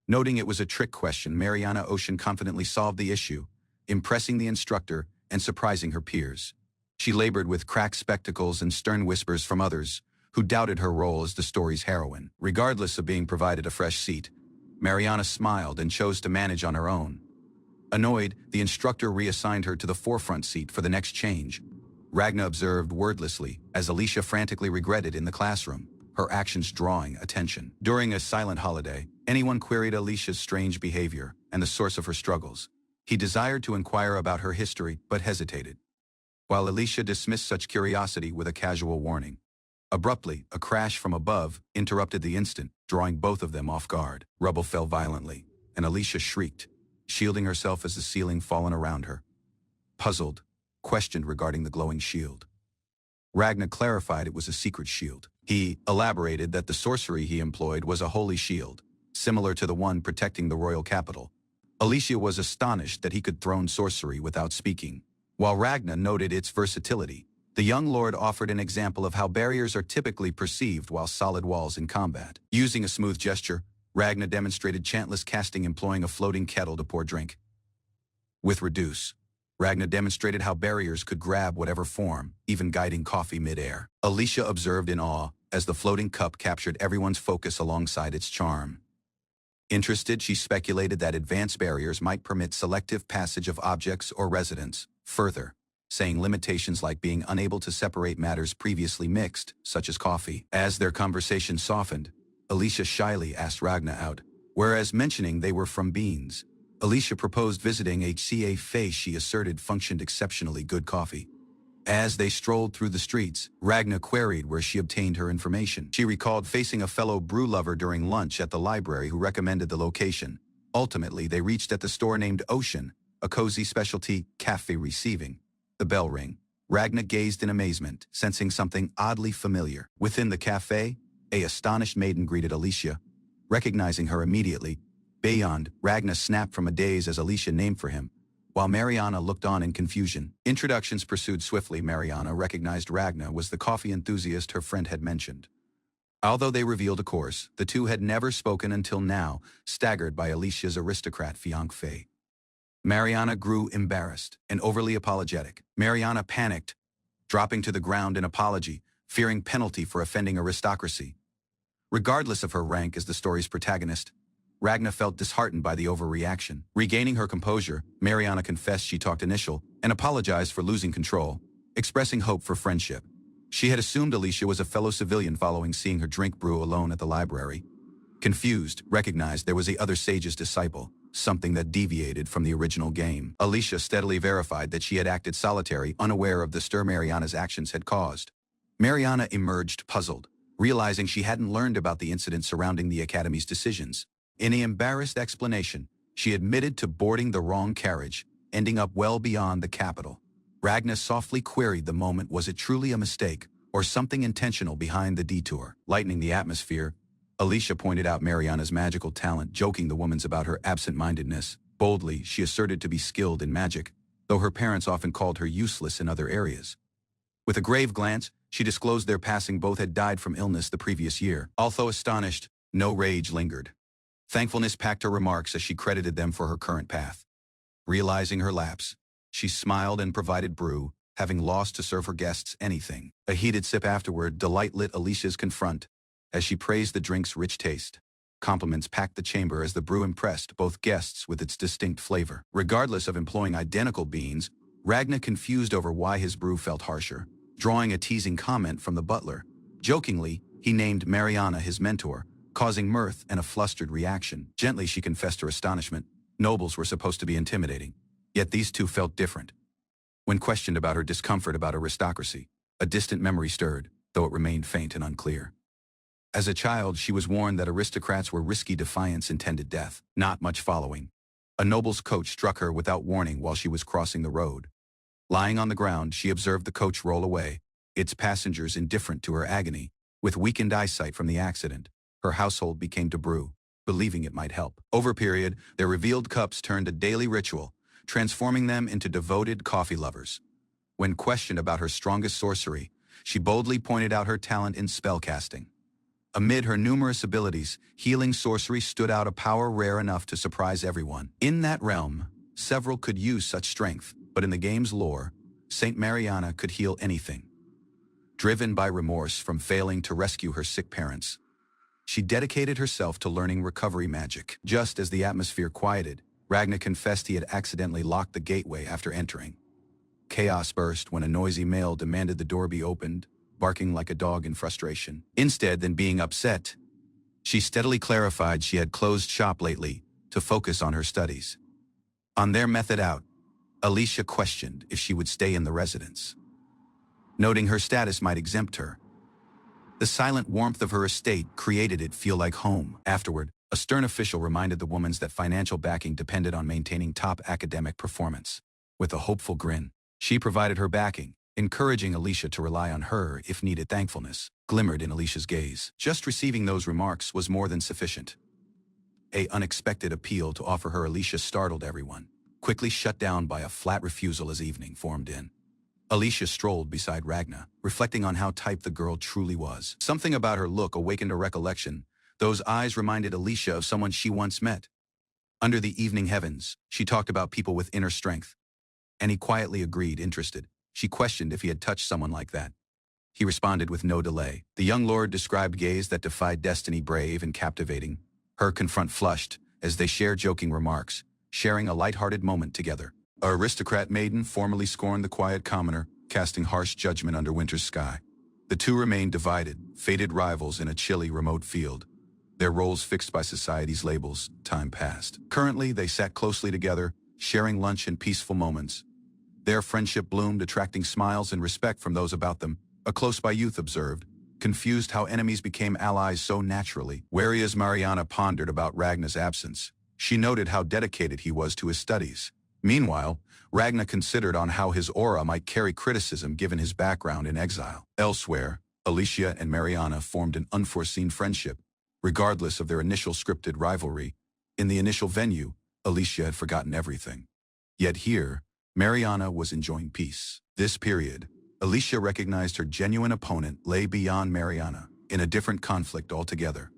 Noting it was a trick question, Mariana Ocean confidently solved the issue, impressing the instructor and surprising her peers. She labored with cracked spectacles and stern whispers from others, who doubted her role as the story's heroine. Regardless of being provided a fresh seat, Mariana smiled and chose to manage on her own. Annoyed, the instructor reassigned her to the forefront seat for the next change. Ragna observed wordlessly as Alicia frantically regretted in the classroom, her actions drawing attention. During a silent holiday, anyone queried Alicia's strange behavior and the source of her struggles. He desired to inquire about her history, but hesitated, while Alicia dismissed such curiosity with a casual warning. Abruptly, a crash from above interrupted the instant, drawing both of them off guard. Rubble fell violently, and Alicia shrieked, shielding herself as the ceiling fallen around her. Puzzled, questioned regarding the glowing shield. Ragna clarified it was a secret shield. He elaborated that the sorcery he employed was a holy shield, similar to the one protecting the royal capital. Alicia was astonished that he could throw sorcery without speaking. While Ragna noted its versatility, the young lord offered an example of how barriers are typically perceived while solid walls in combat. Using a smooth gesture, Ragna demonstrated chantless casting employing a floating kettle to pour drink. With Reduce, Ragna demonstrated how barriers could grab whatever form, even guiding coffee mid-air. Alicia observed in awe as the floating cup captured everyone's focus alongside its charm. Interested, she speculated that advanced barriers might permit selective passage of objects or residents. Further, saying limitations like being unable to separate matters previously mixed, such as coffee. As their conversation softened, Alicia shyly asked Ragna out, whereas mentioning they were from beans. Alicia proposed visiting a cafe she asserted functioned exceptionally good coffee. As they strolled through the streets, Ragna queried where she obtained her information. She recalled facing a fellow brew lover during lunch at the library who recommended the location. Ultimately, they reached at the store named Ocean, a cozy specialty cafe. Receiving the bell ring, Ragna gazed in amazement, sensing something oddly familiar. Within the cafe, an astonished maiden greeted Alicia. Recognizing her immediately, beyond, Ragna snapped from a daze as Alicia named for him, while Mariana looked on in confusion. Introductions pursued swiftly. Mariana recognized Ragna was the coffee enthusiast her friend had mentioned. Although they revealed a course, the two had never spoken until now, staggered by Alicia's aristocrat fiancé. Mariana grew embarrassed and overly apologetic. Mariana panicked, dropping to the ground in apology, fearing penalty for offending aristocracy. Regardless of her rank as the story's protagonist, Ragna felt disheartened by the overreaction. Regaining her composure, Mariana confessed she talked initial and apologized for losing control, expressing hope for friendship. She had assumed Alicia was a fellow civilian following seeing her drink brew alone at the library. Confused, recognized there was the other sage's disciple, something that deviated from the original game. Alicia steadily verified that she had acted solitary, unaware of the stir Mariana's actions had caused. Mariana emerged puzzled, realizing she hadn't learned about the incident surrounding the Academy's decisions. In an embarrassed explanation, she admitted to boarding the wrong carriage, ending up well beyond the capital. Ragna softly queried the moment, was it truly a mistake, or something intentional behind the detour? Lightening the atmosphere, Alicia pointed out Mariana's magical talent, joking the woman's about her absent-mindedness. Boldly, she asserted to be skilled in magic, though her parents often called her useless in other areas. With a grave glance, she disclosed their passing both had died from illness the previous year. Although astonished, no rage lingered. Thankfulness packed her remarks as she credited them for her current path. Realizing her lapse, she smiled and provided brew, having lost to serve her guests anything. A heated sip afterward, delight lit Alicia's confront as she praised the drink's rich taste. Compliments packed the chamber as the brew impressed both guests with its distinct flavor. Regardless of employing identical beans, Ragna confused over why his brew felt harsher, drawing a teasing comment from the butler. Jokingly, he named Mariana his mentor, causing mirth and a flustered reaction. Gently, she confessed her astonishment. Nobles were supposed to be intimidating, yet these two felt different. When questioned about her discomfort about aristocracy, a distant memory stirred, though it remained faint and unclear. As a child, she was warned that aristocrats were risky defiance intended death. Not much following. A noble's coach struck her without warning while she was crossing the road. Lying on the ground, she observed the coach roll away, its passengers indifferent to her agony. With weakened eyesight from the accident, her household became to brew, believing it might help. Over a period, their revealed cups turned a daily ritual, transforming them into devoted coffee lovers. When questioned about her strongest sorcery, she boldly pointed out her talent in spellcasting. Amid her numerous abilities, healing sorcery stood out, a power rare enough to surprise everyone. In that realm, several could use such strength, but in the game's lore, Saint Mariana could heal anything. driven by remorse from failing to rescue her sick parents. She dedicated herself to learning recovery magic. Just as the atmosphere quieted, Ragnar confessed he had accidentally locked the gateway after entering. Chaos burst when a noisy male demanded the door be opened, barking like a dog in frustration. Instead than being upset, she steadily clarified she had closed shop lately to focus on her studies. On their method out, Alicia questioned if she would stay in the residence, noting her status might exempt her. The silent warmth of her estate created it feel like home. Afterward, a stern official reminded the woman that financial backing depended on maintaining top academic performance. With a hopeful grin, she provided her backing, encouraging Alicia to rely on her if needed. Thankfulness glimmered in Alicia's gaze. Just receiving those remarks was more than sufficient. An unexpected appeal to offer her Alicia startled everyone, quickly shut down by a flat refusal as evening formed in. Alicia strolled beside Ragna, reflecting on how type the girl truly was. Something about her look awakened a recollection. Those eyes reminded Alicia of someone she once met. Under the evening heavens, she talked about people with inner strength. And he quietly agreed, interested. She questioned if he had touched someone like that. He responded with no delay. The young lord described gaze that defied destiny, brave and captivating. Her confront flushed as they shared joking remarks, sharing a light-hearted moment together. A aristocrat maiden formerly scorned the quiet commoner, casting harsh judgment under winter's sky. The two remained divided, fated rivals in a chilly, remote field. Their roles fixed by society's labels, time passed. Currently, they sat closely together, sharing lunch and peaceful moments. Their friendship bloomed, attracting smiles and respect from those about them. A close-by youth observed, confused how enemies became allies so naturally. Wary as Mariana pondered about Ragna's absence, she noted how dedicated he was to his studies. Meanwhile, Ragnar considered on how his aura might carry criticism given his background in exile. Elsewhere, Alicia and Mariana formed an unforeseen friendship, regardless of their initial scripted rivalry. In the initial venue, Alicia had forgotten everything. Yet here, Mariana was enjoying peace. This period, Alicia recognized her genuine opponent lay beyond Mariana, in a different conflict altogether.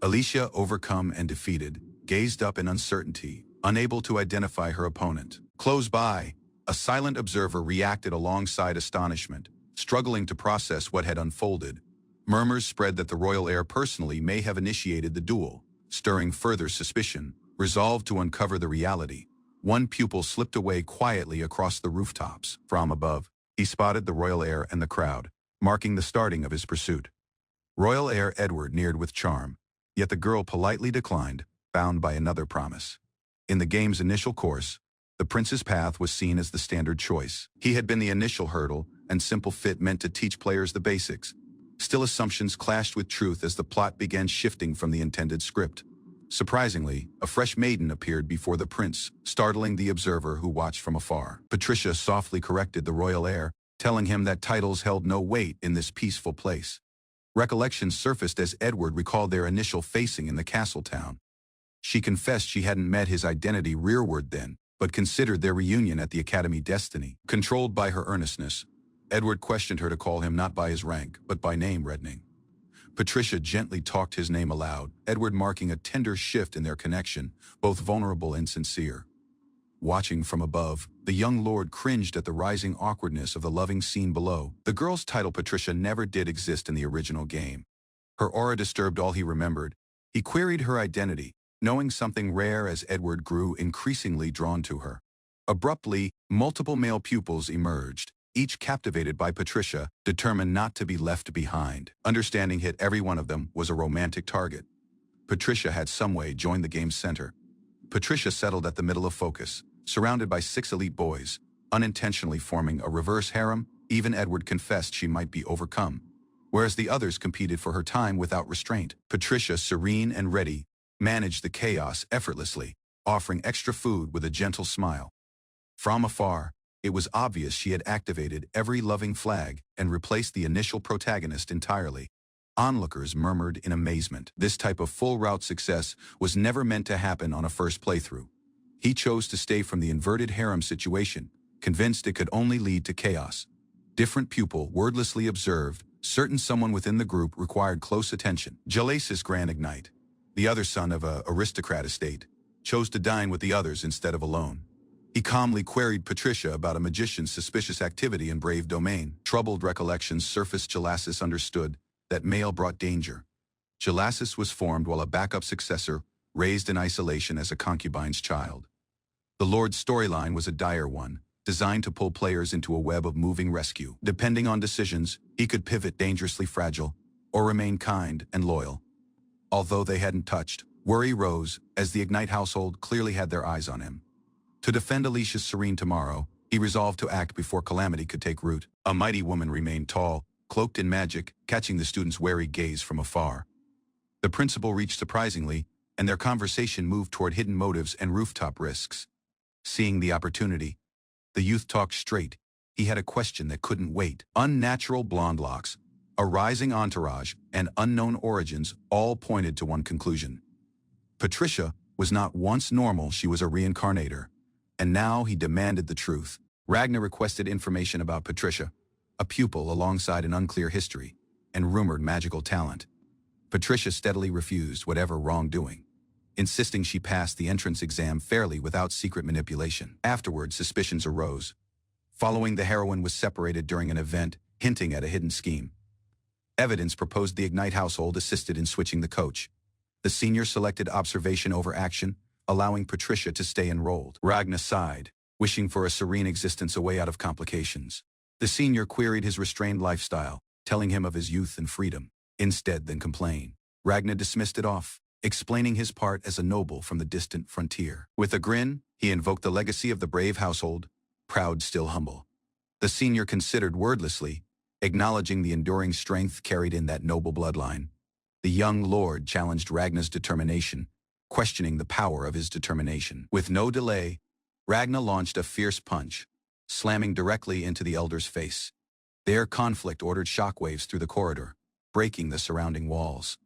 Alicia, overcome and defeated, gazed up in uncertainty, unable to identify her opponent. Close by, a silent observer reacted alongside astonishment, struggling to process what had unfolded. Murmurs spread that the royal heir personally may have initiated the duel, stirring further suspicion. Resolved to uncover the reality, one pupil slipped away quietly across the rooftops. From above, he spotted the royal heir and the crowd, marking the starting of his pursuit. Royal heir Edward neared with charm, yet the girl politely declined, bound by another promise. In the game's initial course, the prince's path was seen as the standard choice. He had been the initial hurdle, and simple fit meant to teach players the basics. Still, assumptions clashed with truth as the plot began shifting from the intended script. Surprisingly, a fresh maiden appeared before the prince, startling the observer who watched from afar. Patricia softly corrected the royal heir, telling him that titles held no weight in this peaceful place. Recollections surfaced as Edward recalled their initial facing in the castle town. She confessed she hadn't met his identity rearward then, but considered their reunion at the academy destiny. Controlled by her earnestness, Edward questioned her to call him not by his rank, but by name, reddening. Patricia gently talked his name aloud, Edward marking a tender shift in their connection, both vulnerable and sincere. Watching from above, the young lord cringed at the rising awkwardness of the loving scene below. The girl's title Patricia never did exist in the original game. Her aura disturbed all he remembered. He queried her identity, knowing something rare as Edward grew increasingly drawn to her. Abruptly, multiple male pupils emerged, each captivated by Patricia, determined not to be left behind. Understanding hit every one of them was a romantic target. Patricia had some way joined the game's center. Patricia settled at the middle of focus, surrounded by 6 elite boys, unintentionally forming a reverse harem. Even Edward confessed she might be overcome, whereas the others competed for her time without restraint. Patricia, serene and ready, managed the chaos effortlessly, offering extra food with a gentle smile. From afar, it was obvious she had activated every loving flag and replaced the initial protagonist entirely. Onlookers murmured in amazement. This type of full-route success was never meant to happen on a first playthrough. He chose to stay from the inverted harem situation, convinced it could only lead to chaos. Different pupil wordlessly observed, certain someone within the group required close attention. Jalasis Grand Ignite, the other son of a aristocrat estate, chose to dine with the others instead of alone. He calmly queried Patricia about a magician's suspicious activity in Brave Domain. Troubled recollections surfaced. Gelassus understood that mail brought danger. Gelassus was formed while a backup successor raised in isolation as a concubine's child. The Lord's storyline was a dire one, designed to pull players into a web of moving rescue. Depending on decisions, he could pivot dangerously fragile or remain kind and loyal. Although they hadn't touched, worry rose as the Ignite household clearly had their eyes on him. To defend Alicia's serene tomorrow, he resolved to act before calamity could take root. A mighty woman remained tall, cloaked in magic, catching the students' wary gaze from afar. The principal reached surprisingly, and their conversation moved toward hidden motives and rooftop risks. Seeing the opportunity, the youth talked straight. He had a question that couldn't wait. Unnatural blonde locks, a rising entourage, and unknown origins all pointed to one conclusion. Patricia was not once normal, she was a reincarnator. And now he demanded the truth. Ragnar requested information about Patricia, a pupil alongside an unclear history and rumored magical talent. Patricia steadily refused whatever wrongdoing, insisting she passed the entrance exam fairly without secret manipulation. Afterward, suspicions arose. Following, the heroine was separated during an event, hinting at a hidden scheme. Evidence proposed the Ignite household assisted in switching the coach. The senior selected observation over action, allowing Patricia to stay enrolled. Ragnar sighed, wishing for a serene existence away out of complications. The senior queried his restrained lifestyle, telling him of his youth and freedom. Instead than complain, Ragnar dismissed it off, explaining his part as a noble from the distant frontier. With a grin, he invoked the legacy of the brave household, proud still humble. The senior considered wordlessly, acknowledging the enduring strength carried in that noble bloodline. The young lord challenged Ragnar's determination, questioning the power of his determination. With no delay, Ragnar launched a fierce punch, slamming directly into the elder's face. Their conflict ordered shockwaves through the corridor, breaking the surrounding walls.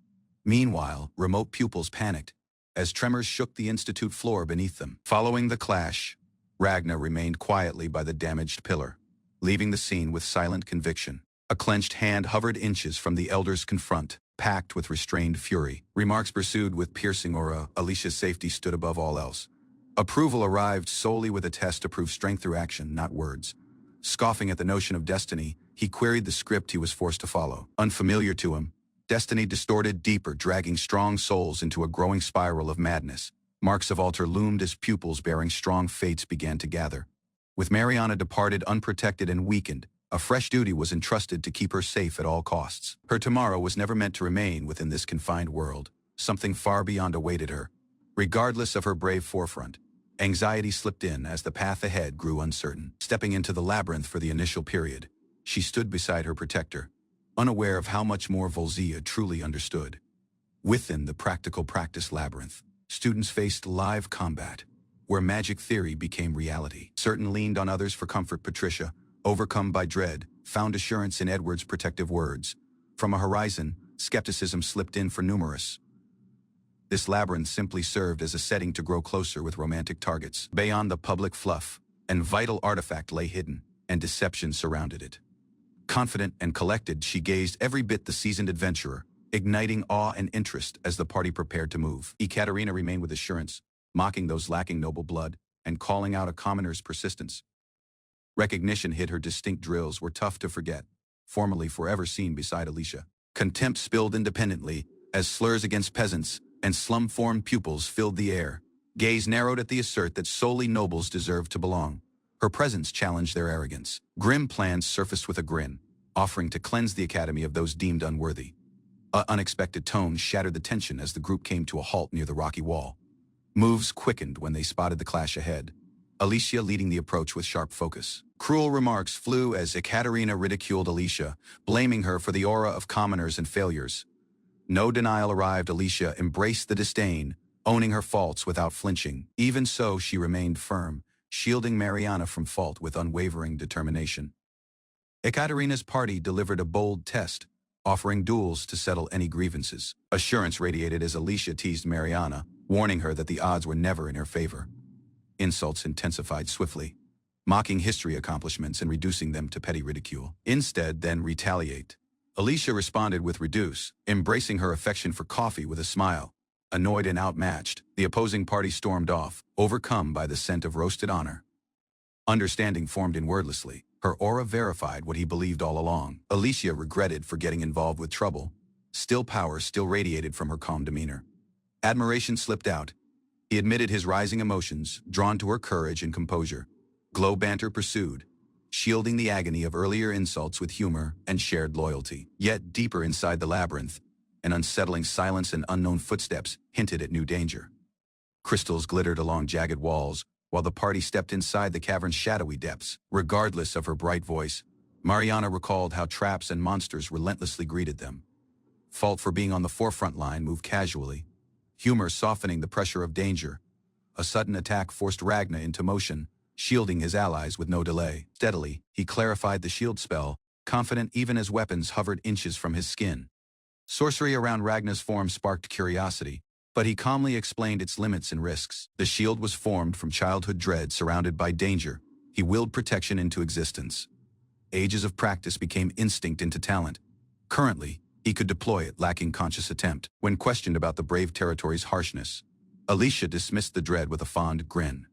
Meanwhile, remote pupils panicked as tremors shook the institute floor beneath them. Following the clash, Ragnar remained quietly by the damaged pillar, leaving the scene with silent conviction. A clenched hand hovered inches from the elder's confront, packed with restrained fury. Remarks pursued with piercing aura. Alicia's safety stood above all else. Approval arrived solely with a test to prove strength through action, not words. Scoffing at the notion of destiny, he queried the script he was forced to follow. Unfamiliar to him, destiny distorted deeper, dragging strong souls into a growing spiral of madness. Marks of altar loomed as pupils bearing strong fates began to gather. With Mariana departed unprotected and weakened, a fresh duty was entrusted to keep her safe at all costs. Her tomorrow was never meant to remain within this confined world. Something far beyond awaited her. Regardless of her brave forefront, anxiety slipped in as the path ahead grew uncertain. Stepping into the labyrinth for the initial period, she stood beside her protector, unaware of how much more Volzia truly understood. Within the practical practice labyrinth, students faced live combat, where magic theory became reality. Certain leaned on others for comfort. Patricia, overcome by dread, found assurance in Edward's protective words. From a horizon, skepticism slipped in for numerous. This labyrinth simply served as a setting to grow closer with romantic targets. Beyond the public fluff, an vital artifact lay hidden, and deception surrounded it. Confident and collected, she gazed every bit the seasoned adventurer, igniting awe and interest as the party prepared to move. Ekaterina remained with assurance, mocking those lacking noble blood, and calling out a commoner's persistence. Recognition hid her. Distinct drills were tough to forget, formerly forever seen beside Alicia. Contempt spilled independently as slurs against peasants and slum-formed pupils filled the air. Gaze narrowed at the assert that solely nobles deserved to belong. Her presence challenged their arrogance. Grim plans surfaced with a grin, offering to cleanse the academy of those deemed unworthy. An unexpected tone shattered the tension as the group came to a halt near the rocky wall. Moves quickened when they spotted the clash ahead, Alicia leading the approach with sharp focus. Cruel remarks flew as Ekaterina ridiculed Alicia, blaming her for the aura of commoners and failures. No denial arrived. Alicia embraced the disdain, owning her faults without flinching. Even so, she remained firm, shielding Mariana from fault with unwavering determination. Ekaterina's party delivered a bold test, offering duels to settle any grievances. Assurance radiated as Alicia teased Mariana, warning her that the odds were never in her favor. Insults intensified swiftly, mocking history accomplishments and reducing them to petty ridicule. Instead, then retaliate. Alicia responded with reduce, embracing her affection for coffee with a smile. Annoyed and outmatched, the opposing party stormed off, overcome by the scent of roasted honor. Understanding formed in wordlessly. Her aura verified what he believed all along. Alicia regretted for getting involved with trouble. Still power still radiated from her calm demeanor. Admiration slipped out. He admitted his rising emotions, drawn to her courage and composure. Glow banter pursued, shielding the agony of earlier insults with humor and shared loyalty. Yet deeper inside the labyrinth, an unsettling silence and unknown footsteps hinted at new danger. Crystals glittered along jagged walls, while the party stepped inside the cavern's shadowy depths. Regardless of her bright voice, Mariana recalled how traps and monsters relentlessly greeted them. Fault for being on the forefront line moved casually, humor softening the pressure of danger. A sudden attack forced Ragna into motion, shielding his allies with no delay. Steadily, he clarified the shield spell, confident even as weapons hovered inches from his skin. Sorcery around Ragna's form sparked curiosity, but he calmly explained its limits and risks. The shield was formed from childhood dread surrounded by danger. He willed protection into existence. Ages of practice became instinct into talent. Currently, he could deploy it lacking conscious attempt. When questioned about the brave territory's harshness, Alicia dismissed the dread with a fond grin.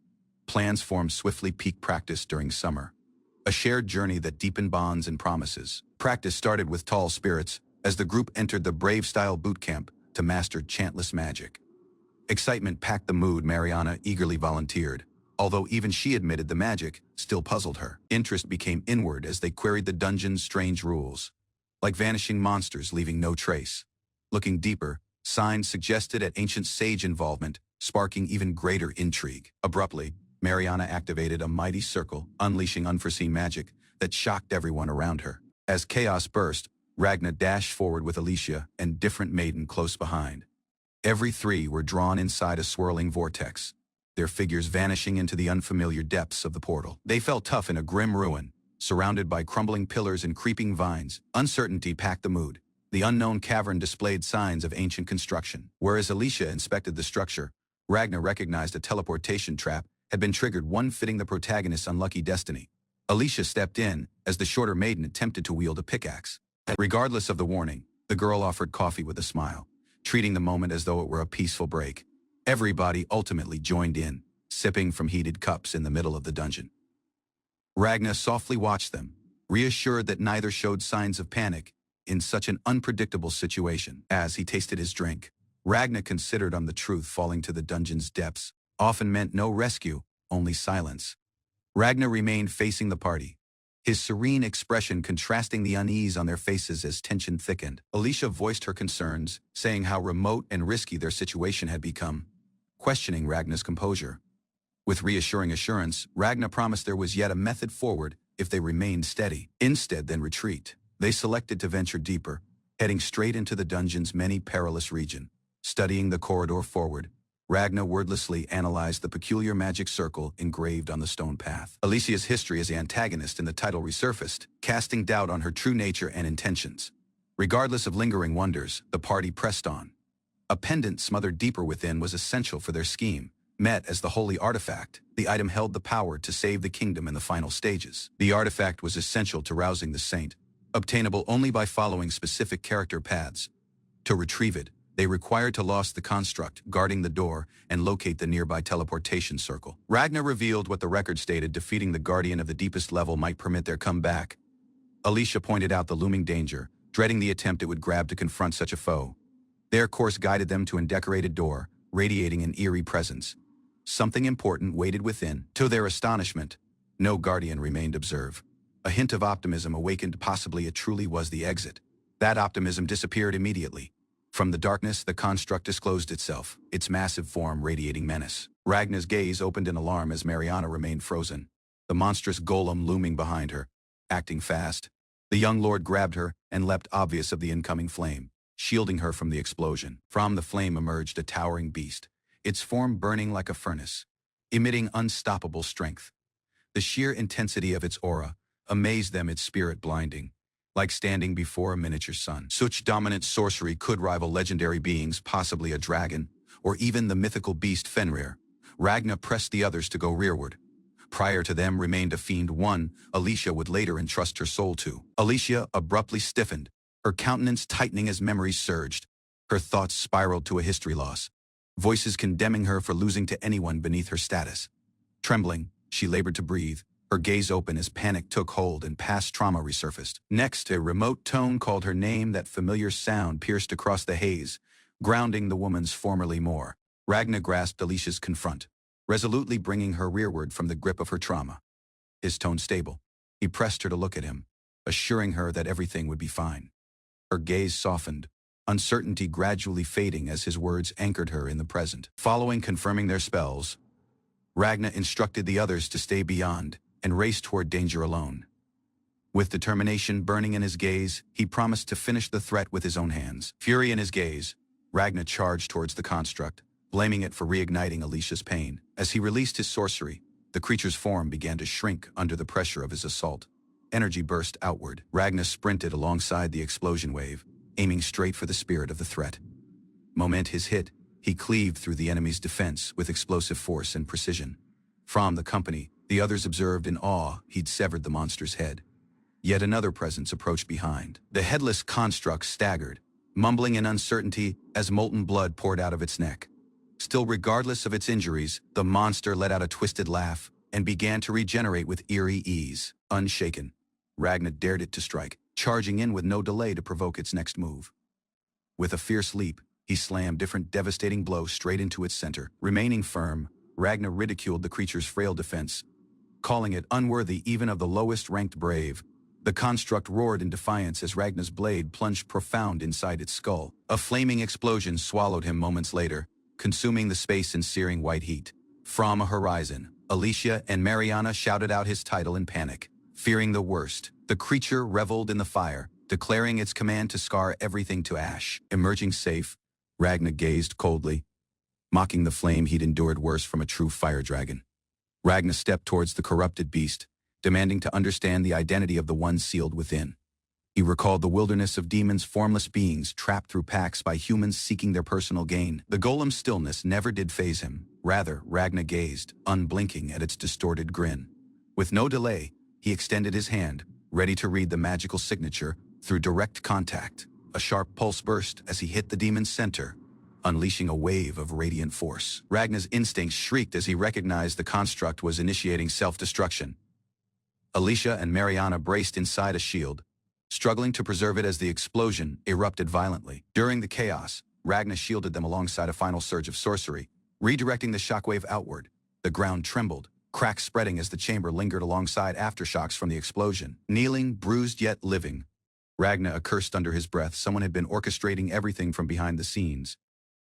Plans formed swiftly peak practice during summer. A shared journey that deepened bonds and promises. Practice started with tall spirits as the group entered the Brave-style boot camp to master chantless magic. Excitement packed the mood. Mariana eagerly volunteered, although even she admitted the magic still puzzled her. Interest became inward as they queried the dungeon's strange rules, like vanishing monsters leaving no trace. Looking deeper, signs suggested at ancient sage involvement, sparking even greater intrigue. Abruptly, Mariana activated a mighty circle, unleashing unforeseen magic that shocked everyone around her. As chaos burst, Ragna dashed forward with Alicia and different maiden close behind. Every three were drawn inside a swirling vortex, their figures vanishing into the unfamiliar depths of the portal. They felt tough in a grim ruin, surrounded by crumbling pillars and creeping vines. Uncertainty packed the mood. The unknown cavern displayed signs of ancient construction. Whereas Alicia inspected the structure, Ragna recognized a teleportation trap had been triggered, one fitting the protagonist's unlucky destiny. Alicia stepped in as the shorter maiden attempted to wield a pickaxe. Regardless of the warning, the girl offered coffee with a smile, treating the moment as though it were a peaceful break. Everybody ultimately joined in, sipping from heated cups in the middle of the dungeon. Ragna softly watched them, reassured that neither showed signs of panic in such an unpredictable situation. As he tasted his drink, Ragna considered on the truth falling to the dungeon's depths often meant no rescue, only silence. Ragna remained facing the party, his serene expression contrasting the unease on their faces as tension thickened. Alicia voiced her concerns, saying how remote and risky their situation had become, questioning Ragna's composure. With reassuring assurance, Ragna promised there was yet a method forward if they remained steady. Instead than retreat, they selected to venture deeper, heading straight into the dungeon's many perilous region. Studying the corridor forward, Ragna wordlessly analyzed the peculiar magic circle engraved on the stone path. Alicia's history as the antagonist in the title resurfaced, casting doubt on her true nature and intentions. Regardless of lingering wonders, the party pressed on. A pendant smothered deeper within was essential for their scheme. Met as the holy artifact, the item held the power to save the kingdom in the final stages. The artifact was essential to rousing the saint, obtainable only by following specific character paths. To retrieve it, they required to lost the construct, guarding the door, and locate the nearby teleportation circle. Ragna revealed what the record stated: defeating the guardian of the deepest level might permit their comeback. Alicia pointed out the looming danger, dreading the attempt it would grab to confront such a foe. Their course guided them to an undecorated door, radiating an eerie presence. Something important waited within. To their astonishment, no guardian remained observed. A hint of optimism awakened. Possibly it truly was the exit. That optimism disappeared immediately. From the darkness, the construct disclosed itself, its massive form radiating menace. Ragna's gaze opened in alarm as Mariana remained frozen, the monstrous golem looming behind her, acting fast. The young lord grabbed her and leapt obvious of the incoming flame, shielding her from the explosion. From the flame emerged a towering beast, its form burning like a furnace, emitting unstoppable strength. The sheer intensity of its aura amazed them, its spirit blinding, like standing before a miniature sun. Such dominant sorcery could rival legendary beings, possibly a dragon, or even the mythical beast Fenrir. Ragna pressed the others to go rearward. Prior to them remained a fiend one Alicia would later entrust her soul to. Alicia abruptly stiffened, her countenance tightening as memories surged. Her thoughts spiraled to a history loss, voices condemning her for losing to anyone beneath her status. Trembling, she labored to breathe, Her gaze opened as panic took hold and past trauma resurfaced. Next, a remote tone called her name. That familiar sound pierced across the haze, grounding the woman's formerly more. Ragnar grasped Alicia's confront, resolutely bringing her rearward from the grip of her trauma. His tone stable. He pressed her to look at him, assuring her that everything would be fine. Her gaze softened, uncertainty gradually fading as his words anchored her in the present. Following confirming their spells, Ragnar instructed the others to stay beyond and race toward danger alone. With determination burning in his gaze, he promised to finish the threat with his own hands. Fury in his gaze, Ragnar charged towards the construct, blaming it for reigniting Alicia's pain. As he released his sorcery, the creature's form began to shrink under the pressure of his assault. Energy burst outward. Ragnar sprinted alongside the explosion wave, aiming straight for the spirit of the threat. Moment his hit, he cleaved through the enemy's defense with explosive force and precision. From the company, the others observed in awe he'd severed the monster's head. Yet another presence approached behind. The headless construct staggered, mumbling in uncertainty as molten blood poured out of its neck. Still regardless of its injuries, the monster let out a twisted laugh and began to regenerate with eerie ease. Unshaken, Ragnar dared it to strike, charging in with no delay to provoke its next move. With a fierce leap, he slammed different devastating blows straight into its center. Remaining firm, Ragnar ridiculed the creature's frail defense, calling it unworthy even of the lowest-ranked brave. The construct roared in defiance as Ragnar's blade plunged profound inside its skull. A flaming explosion swallowed him moments later, consuming the space in searing white heat. From a horizon, Alicia and Mariana shouted out his title in panic. Fearing the worst, the creature reveled in the fire, declaring its command to scar everything to ash. Emerging safe, Ragnar gazed coldly, mocking the flame he'd endured worse from a true fire dragon. Ragnar stepped towards the corrupted beast, demanding to understand the identity of the one sealed within. He recalled the wilderness of demons, formless beings trapped through pacts by humans seeking their personal gain. The golem's stillness never did faze him. Rather, Ragnar gazed, unblinking at its distorted grin. With no delay, he extended his hand, ready to read the magical signature through direct contact. A sharp pulse burst as he hit the demon's center, unleashing a wave of radiant force. Ragnar's instincts shrieked as he recognized the construct was initiating self-destruction. Alicia and Mariana braced inside a shield, struggling to preserve it as the explosion erupted violently. During the chaos, Ragnar shielded them alongside a final surge of sorcery, redirecting the shockwave outward. The ground trembled, cracks spreading as the chamber lingered alongside aftershocks from the explosion. Kneeling, bruised yet living, Ragnar accursed under his breath someone had been orchestrating everything from behind the scenes.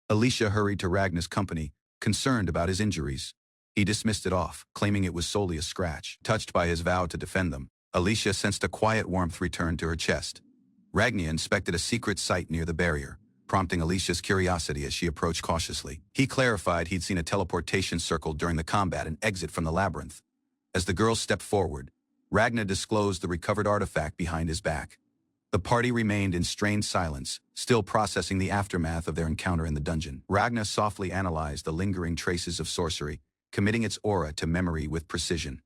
Alicia hurried to Ragnar's company, concerned about his injuries. He dismissed it off, claiming it was solely a scratch. Touched by his vow to defend them, Alicia sensed a quiet warmth return to her chest. Ragnar inspected a secret site near the barrier, prompting Alicia's curiosity as she approached cautiously. He clarified he'd seen a teleportation circle during the combat and exit from the labyrinth. As the girl stepped forward, Ragnar disclosed the recovered artifact behind his back. The party remained in strained silence, still processing the aftermath of their encounter in the dungeon. Ragnar softly analyzed the lingering traces of sorcery, committing its aura to memory with precision.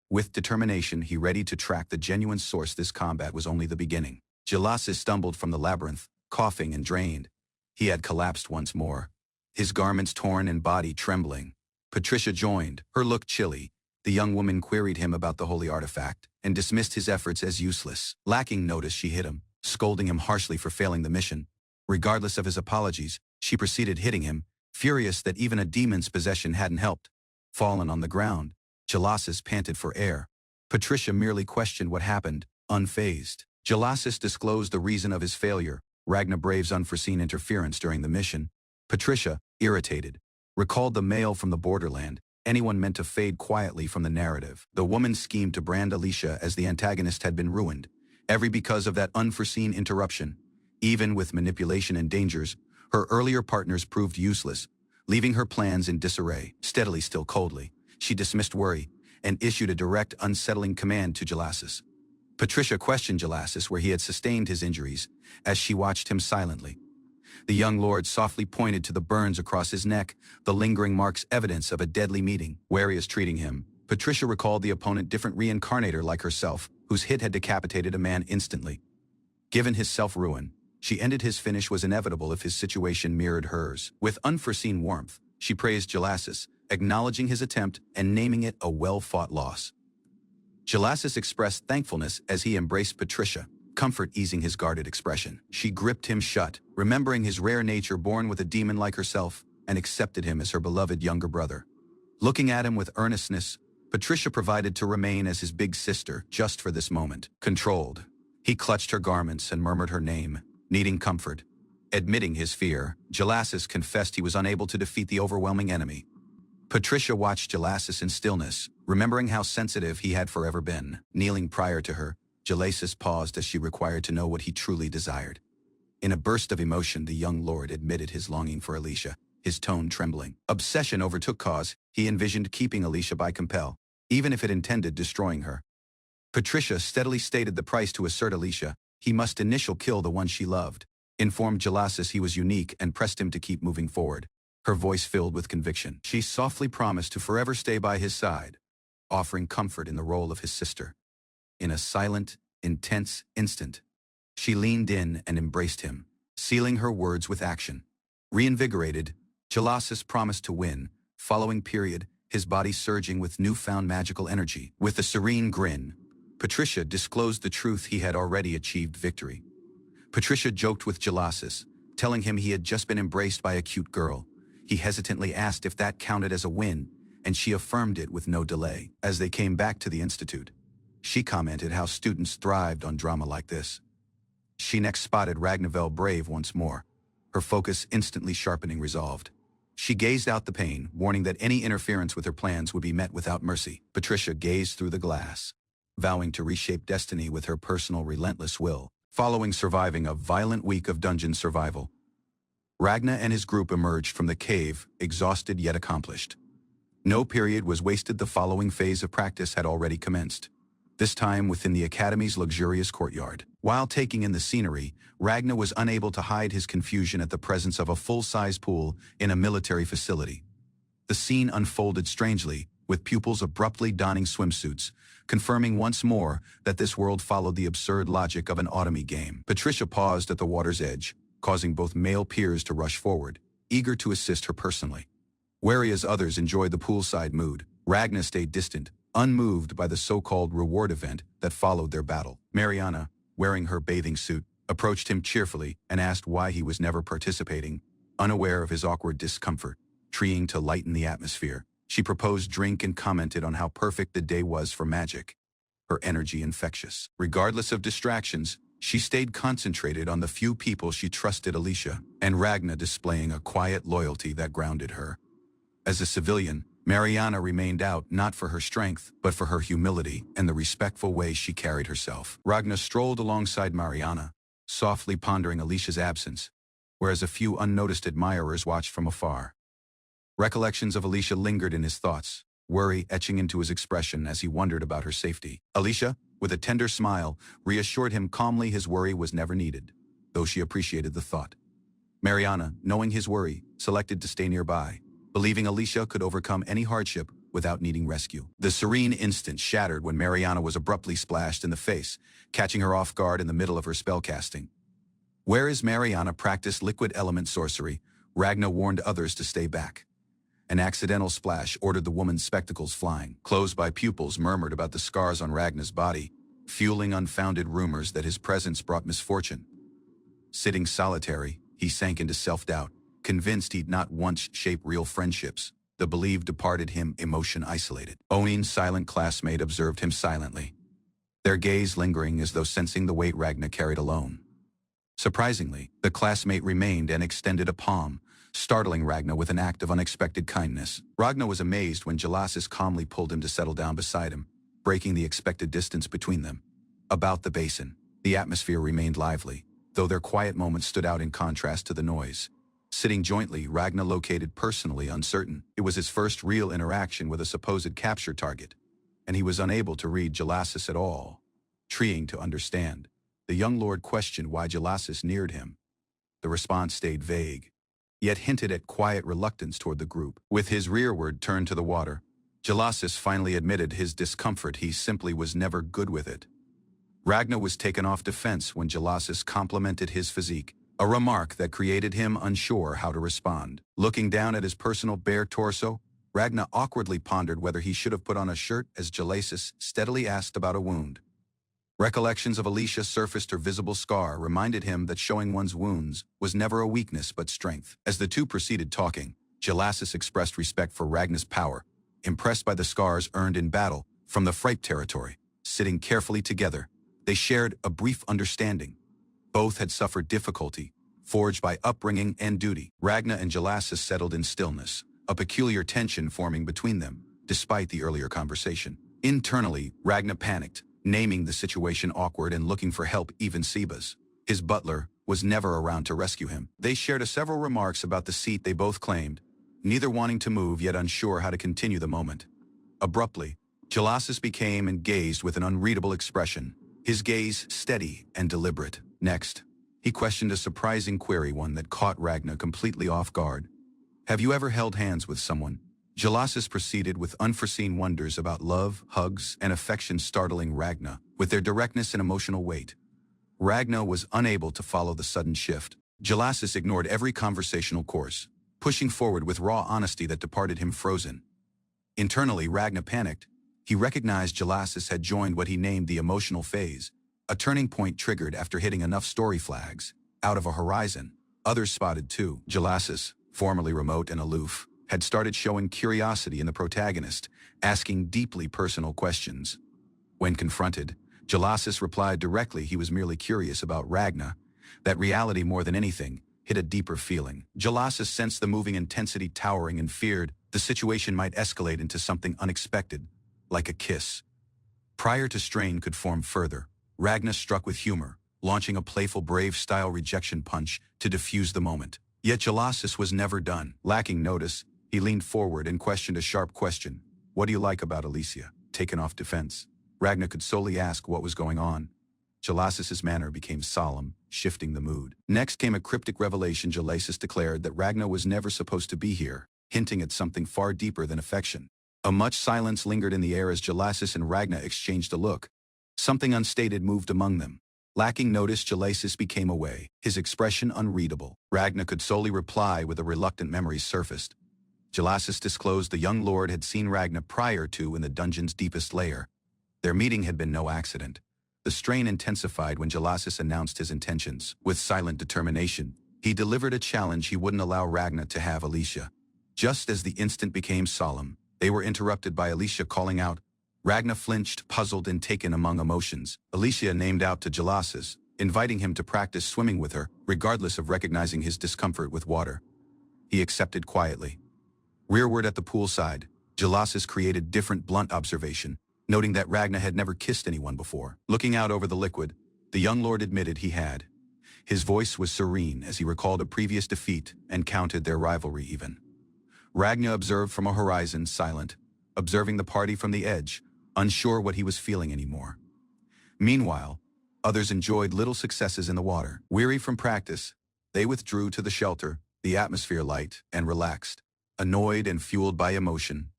With determination, he readied to track the genuine source. This combat was only the beginning. Jelasis stumbled from the labyrinth, coughing and drained. He had collapsed once more, his garments torn and body trembling. Patricia joined, her look chilly. The young woman queried him about the holy artifact and dismissed his efforts as useless. Lacking notice, she hit him, scolding him harshly for failing the mission. Regardless of his apologies, she proceeded hitting him, furious that even a demon's possession hadn't helped. Fallen on the ground, Jelasis panted for air. Patricia merely questioned what happened, unfazed. Jelasis disclosed the reason of his failure, Ragnar Brave's unforeseen interference during the mission. Patricia, irritated, recalled the mail from the borderland, anyone meant to fade quietly from the narrative. The woman schemed to brand Alicia as the antagonist had been ruined, every because of that unforeseen interruption. Even with manipulation and dangers, her earlier partners proved useless, leaving her plans in disarray. Steadily, still coldly, she dismissed worry and issued a direct, unsettling command to Jelasis. Patricia questioned Jelasis where he had sustained his injuries, as she watched him silently. The young lord softly pointed to the burns across his neck, the lingering marks evidence of a deadly meeting. Wary as treating him, Patricia recalled the opponent, different reincarnator like herself, whose hit had decapitated a man instantly. Given his self-ruin, she ended his finish was inevitable if his situation mirrored hers. With unforeseen warmth, she praised Jelasis, acknowledging his attempt and naming it a well-fought loss. Gelassus expressed thankfulness as he embraced Patricia, comfort easing his guarded expression. She gripped him shut, remembering his rare nature born with a demon like herself, and accepted him as her beloved younger brother. Looking at him with earnestness, Patricia provided to remain as his big sister just for this moment. Controlled, he clutched her garments and murmured her name, needing comfort. Admitting his fear, Gelassus confessed he was unable to defeat the overwhelming enemy. Patricia watched Gelassus in stillness, remembering how sensitive he had forever been. Kneeling prior to her, Gelassus paused as she required to know what he truly desired. In a burst of emotion, the young lord admitted his longing for Alicia, his tone trembling. Obsession overtook cause. He envisioned keeping Alicia by compel, even if it intended destroying her. Patricia steadily stated the price to assert Alicia. He must initial kill the one she loved. Informed Gelassus he was unique and pressed him to keep moving forward. Her voice filled with conviction. She softly promised to forever stay by his side, offering comfort in the role of his sister. In a silent, intense instant, she leaned in and embraced him, sealing her words with action. Reinvigorated, Gelassus promised to win, following period, his body surging with newfound magical energy. With a serene grin, Patricia disclosed the truth: he had already achieved victory. Patricia joked with Gelassus, telling him he had just been embraced by a cute girl. He hesitantly asked if that counted as a win, and she affirmed it with no delay. As they came back to the institute, she commented how students thrived on drama like this. She next spotted Ragnavel brave once more, her focus instantly sharpening resolved. She gazed out the pane, warning that any interference with her plans would be met without mercy. Patricia gazed through the glass, vowing to reshape destiny with her personal relentless will. Following surviving a violent week of dungeon survival, Ragna and his group emerged from the cave, exhausted yet accomplished. No period was wasted. The following phase of practice had already commenced, this time within the academy's luxurious courtyard. While taking in the scenery, Ragna was unable to hide his confusion at the presence of a full-size pool in a military facility. The scene unfolded strangely, with pupils abruptly donning swimsuits, confirming once more that this world followed the absurd logic of an automny game. Patricia paused at the water's edge, causing both male peers to rush forward, eager to assist her personally. Wary as others enjoyed the poolside mood, Ragna stayed distant, unmoved by the so-called reward event that followed their battle. Mariana, wearing her bathing suit, approached him cheerfully and asked why he was never participating, unaware of his awkward discomfort. Trying to lighten the atmosphere, she proposed drink and commented on how perfect the day was for magic, her energy infectious. Regardless of distractions, she stayed concentrated on the few people she trusted: Alicia and Ragna, displaying a quiet loyalty that grounded her. As a civilian, Mariana remained out not for her strength, but for her humility and the respectful way she carried herself. Ragna strolled alongside Mariana, softly pondering Alicia's absence, whereas a few unnoticed admirers watched from afar. Recollections of Alicia lingered in his thoughts, worry etching into his expression as he wondered about her safety. Alicia, with a tender smile, reassured him calmly his worry was never needed, though she appreciated the thought. Mariana, knowing his worry, selected to stay nearby, believing Alicia could overcome any hardship without needing rescue. The serene instant shattered when Mariana was abruptly splashed in the face, catching her off guard in the middle of her spellcasting. Whereas Mariana practiced liquid element sorcery, Ragna warned others to stay back. An accidental splash ordered the woman's spectacles flying. Closed-by pupils murmured about the scars on Ragna's body, fueling unfounded rumors that his presence brought misfortune. Sitting solitary, he sank into self-doubt, convinced he'd not once shaped real friendships. The belief departed him, emotion isolated. Onin's silent classmate observed him silently, their gaze lingering as though sensing the weight Ragna carried alone. Surprisingly, the classmate remained and extended a palm, startling Ragna with an act of unexpected kindness. Ragna was amazed when Gelassus calmly pulled him to settle down beside him, breaking the expected distance between them. About the basin, the atmosphere remained lively, though their quiet moments stood out in contrast to the noise. Sitting jointly, Ragna located personally uncertain. It was his first real interaction with a supposed capture target, and he was unable to read Gelassus at all. Trying to understand, the young lord questioned why Gelassus neared him. The response stayed vague, yet hinted at quiet reluctance toward the group. With his rearward turned to the water, Gelassus finally admitted his discomfort. He simply was never good with it. Ragna was taken off defense when Gelassus complimented his physique, a remark that created him unsure how to respond. Looking down at his personal bare torso, Ragnar awkwardly pondered whether he should have put on a shirt as Jalasis steadily asked about a wound. Recollections of Alicia surfaced. Her visible scar reminded him that showing one's wounds was never a weakness but strength. As the two proceeded talking, Jalasis expressed respect for Ragnar's power, impressed by the scars earned in battle from the Fripe territory. Sitting carefully together, they shared a brief understanding. Both had suffered difficulty, forged by upbringing and duty. Ragnar and Jalasis settled in stillness, a peculiar tension forming between them, despite the earlier conversation. Internally, Ragnar panicked, naming the situation awkward and looking for help. Even Seba's, his butler, was never around to rescue him. They shared several remarks about the seat they both claimed, neither wanting to move yet unsure how to continue the moment. Abruptly, Jalasis became and gazed with an unreadable expression, his gaze steady and deliberate. Next, he questioned a surprising query, one that caught Ragnar completely off guard. "Have you ever held hands with someone?" Jalasis proceeded with unforeseen wonders about love, hugs, and affection, startling Ragnar with their directness and emotional weight. Ragnar was unable to follow the sudden shift. Jalasis ignored every conversational course, pushing forward with raw honesty that departed him frozen. Internally, Ragnar panicked. He recognized Jalasis had joined what he named the emotional phase, a turning point triggered after hitting enough story flags out of a horizon. Others spotted too. Jalasis, formerly remote and aloof, had started showing curiosity in the protagonist, asking deeply personal questions. When confronted, Jalasis replied directly he was merely curious about Ragnar, that reality more than anything hid a deeper feeling. Jalasis sensed the moving intensity towering and feared the situation might escalate into something unexpected, like a kiss. Prior to strain could form further, Ragnar struck with humor, launching a playful Brave-style rejection punch to defuse the moment. Yet Jalasis was never done. Lacking notice, he leaned forward and questioned a sharp question. "What do you like about Alicia?" Taken off defense, Ragnar could solely ask what was going on. Jalasis's manner became solemn, shifting the mood. Next came a cryptic revelation. Jalasis declared that Ragnar was never supposed to be here, hinting at something far deeper than affection. A much silence lingered in the air as Jalasis and Ragnar exchanged a look. Something unstated moved among them. Lacking notice, Jalasis became away, his expression unreadable. Ragnar could solely reply with a reluctant memory surfaced. Jalasis disclosed the young lord had seen Ragnar prior to in the dungeon's deepest lair. Their meeting had been no accident. The strain intensified when Jalasis announced his intentions. With silent determination, he delivered a challenge he wouldn't allow Ragnar to have Alicia. Just as the instant became solemn, they were interrupted by Alicia calling out. Ragnar flinched, puzzled and taken among emotions. Alicia named out to Jalasis, inviting him to practice swimming with her, regardless of recognizing his discomfort with water. He accepted quietly. Rearward at the poolside, Jalasis created different blunt observation, noting that Ragnar had never kissed anyone before. Looking out over the liquid, the young lord admitted he had. His voice was serene as he recalled a previous defeat and counted their rivalry even. Ragnar observed from a horizon, silent, observing the party from the edge, unsure what he was feeling anymore. Meanwhile, others enjoyed little successes in the water. Weary from practice, they withdrew to the shelter, the atmosphere light and relaxed. Annoyed and fueled by emotion,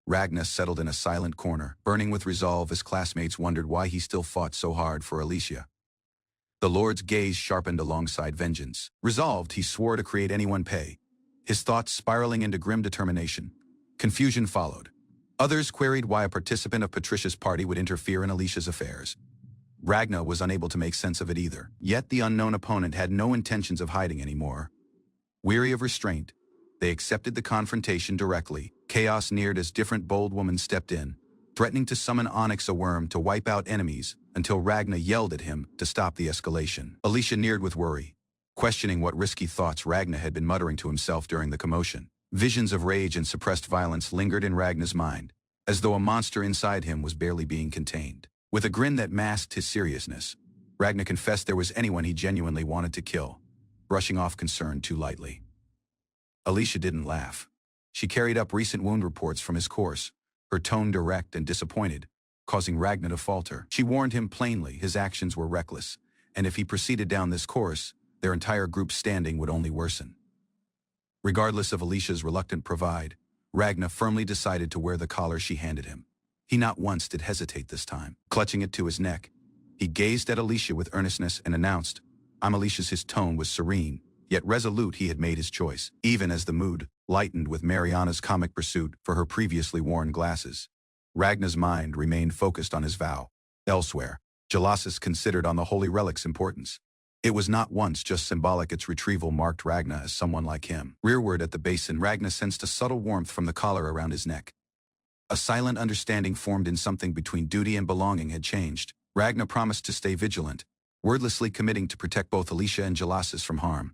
Ragnar settled in a silent corner, burning with resolve as classmates wondered why he still fought so hard for Alicia. The lord's gaze sharpened alongside vengeance. Resolved, he swore to create anyone pay, his thoughts spiraling into grim determination. Confusion followed. Others queried why a participant of Patricia's party would interfere in Alicia's affairs. Ragnar was unable to make sense of it either. Yet the unknown opponent had no intentions of hiding anymore. Weary of restraint, they accepted the confrontation directly. Chaos neared as different bold women stepped in, threatening to summon Onyx, a worm, to wipe out enemies, until Ragnar yelled at him to stop the escalation. Alicia neared with worry, questioning what risky thoughts Ragnar had been muttering to himself during the commotion. Visions of rage and suppressed violence lingered in Ragnar's mind, as though a monster inside him was barely being contained. With a grin that masked his seriousness, Ragnar confessed there was anyone he genuinely wanted to kill, brushing off concern too lightly. Alicia didn't laugh. She carried up recent wound reports from his course, her tone direct and disappointed, causing Ragnar to falter. She warned him plainly his actions were reckless, and if he proceeded down this course, their entire group's standing would only worsen. Regardless of Alicia's reluctant provide, Ragnar firmly decided to wear the collar she handed him. He not once did hesitate this time. Clutching it to his neck, he gazed at Alicia with earnestness and announced, "I'm Alicia's." His tone was serene, yet resolute he had made his choice, even as the mood lightened with Mariana's comic pursuit for her previously worn glasses. Ragnar's mind remained focused on his vow. Elsewhere, Jalasis considered on the holy relic's importance. It was not once just symbolic, its retrieval marked Ragnar as someone like him. Rearward at the basin, Ragnar sensed a subtle warmth from the collar around his neck. A silent understanding formed in something between duty and belonging had changed. Ragnar promised to stay vigilant, wordlessly committing to protect both Alicia and Jalasis from harm.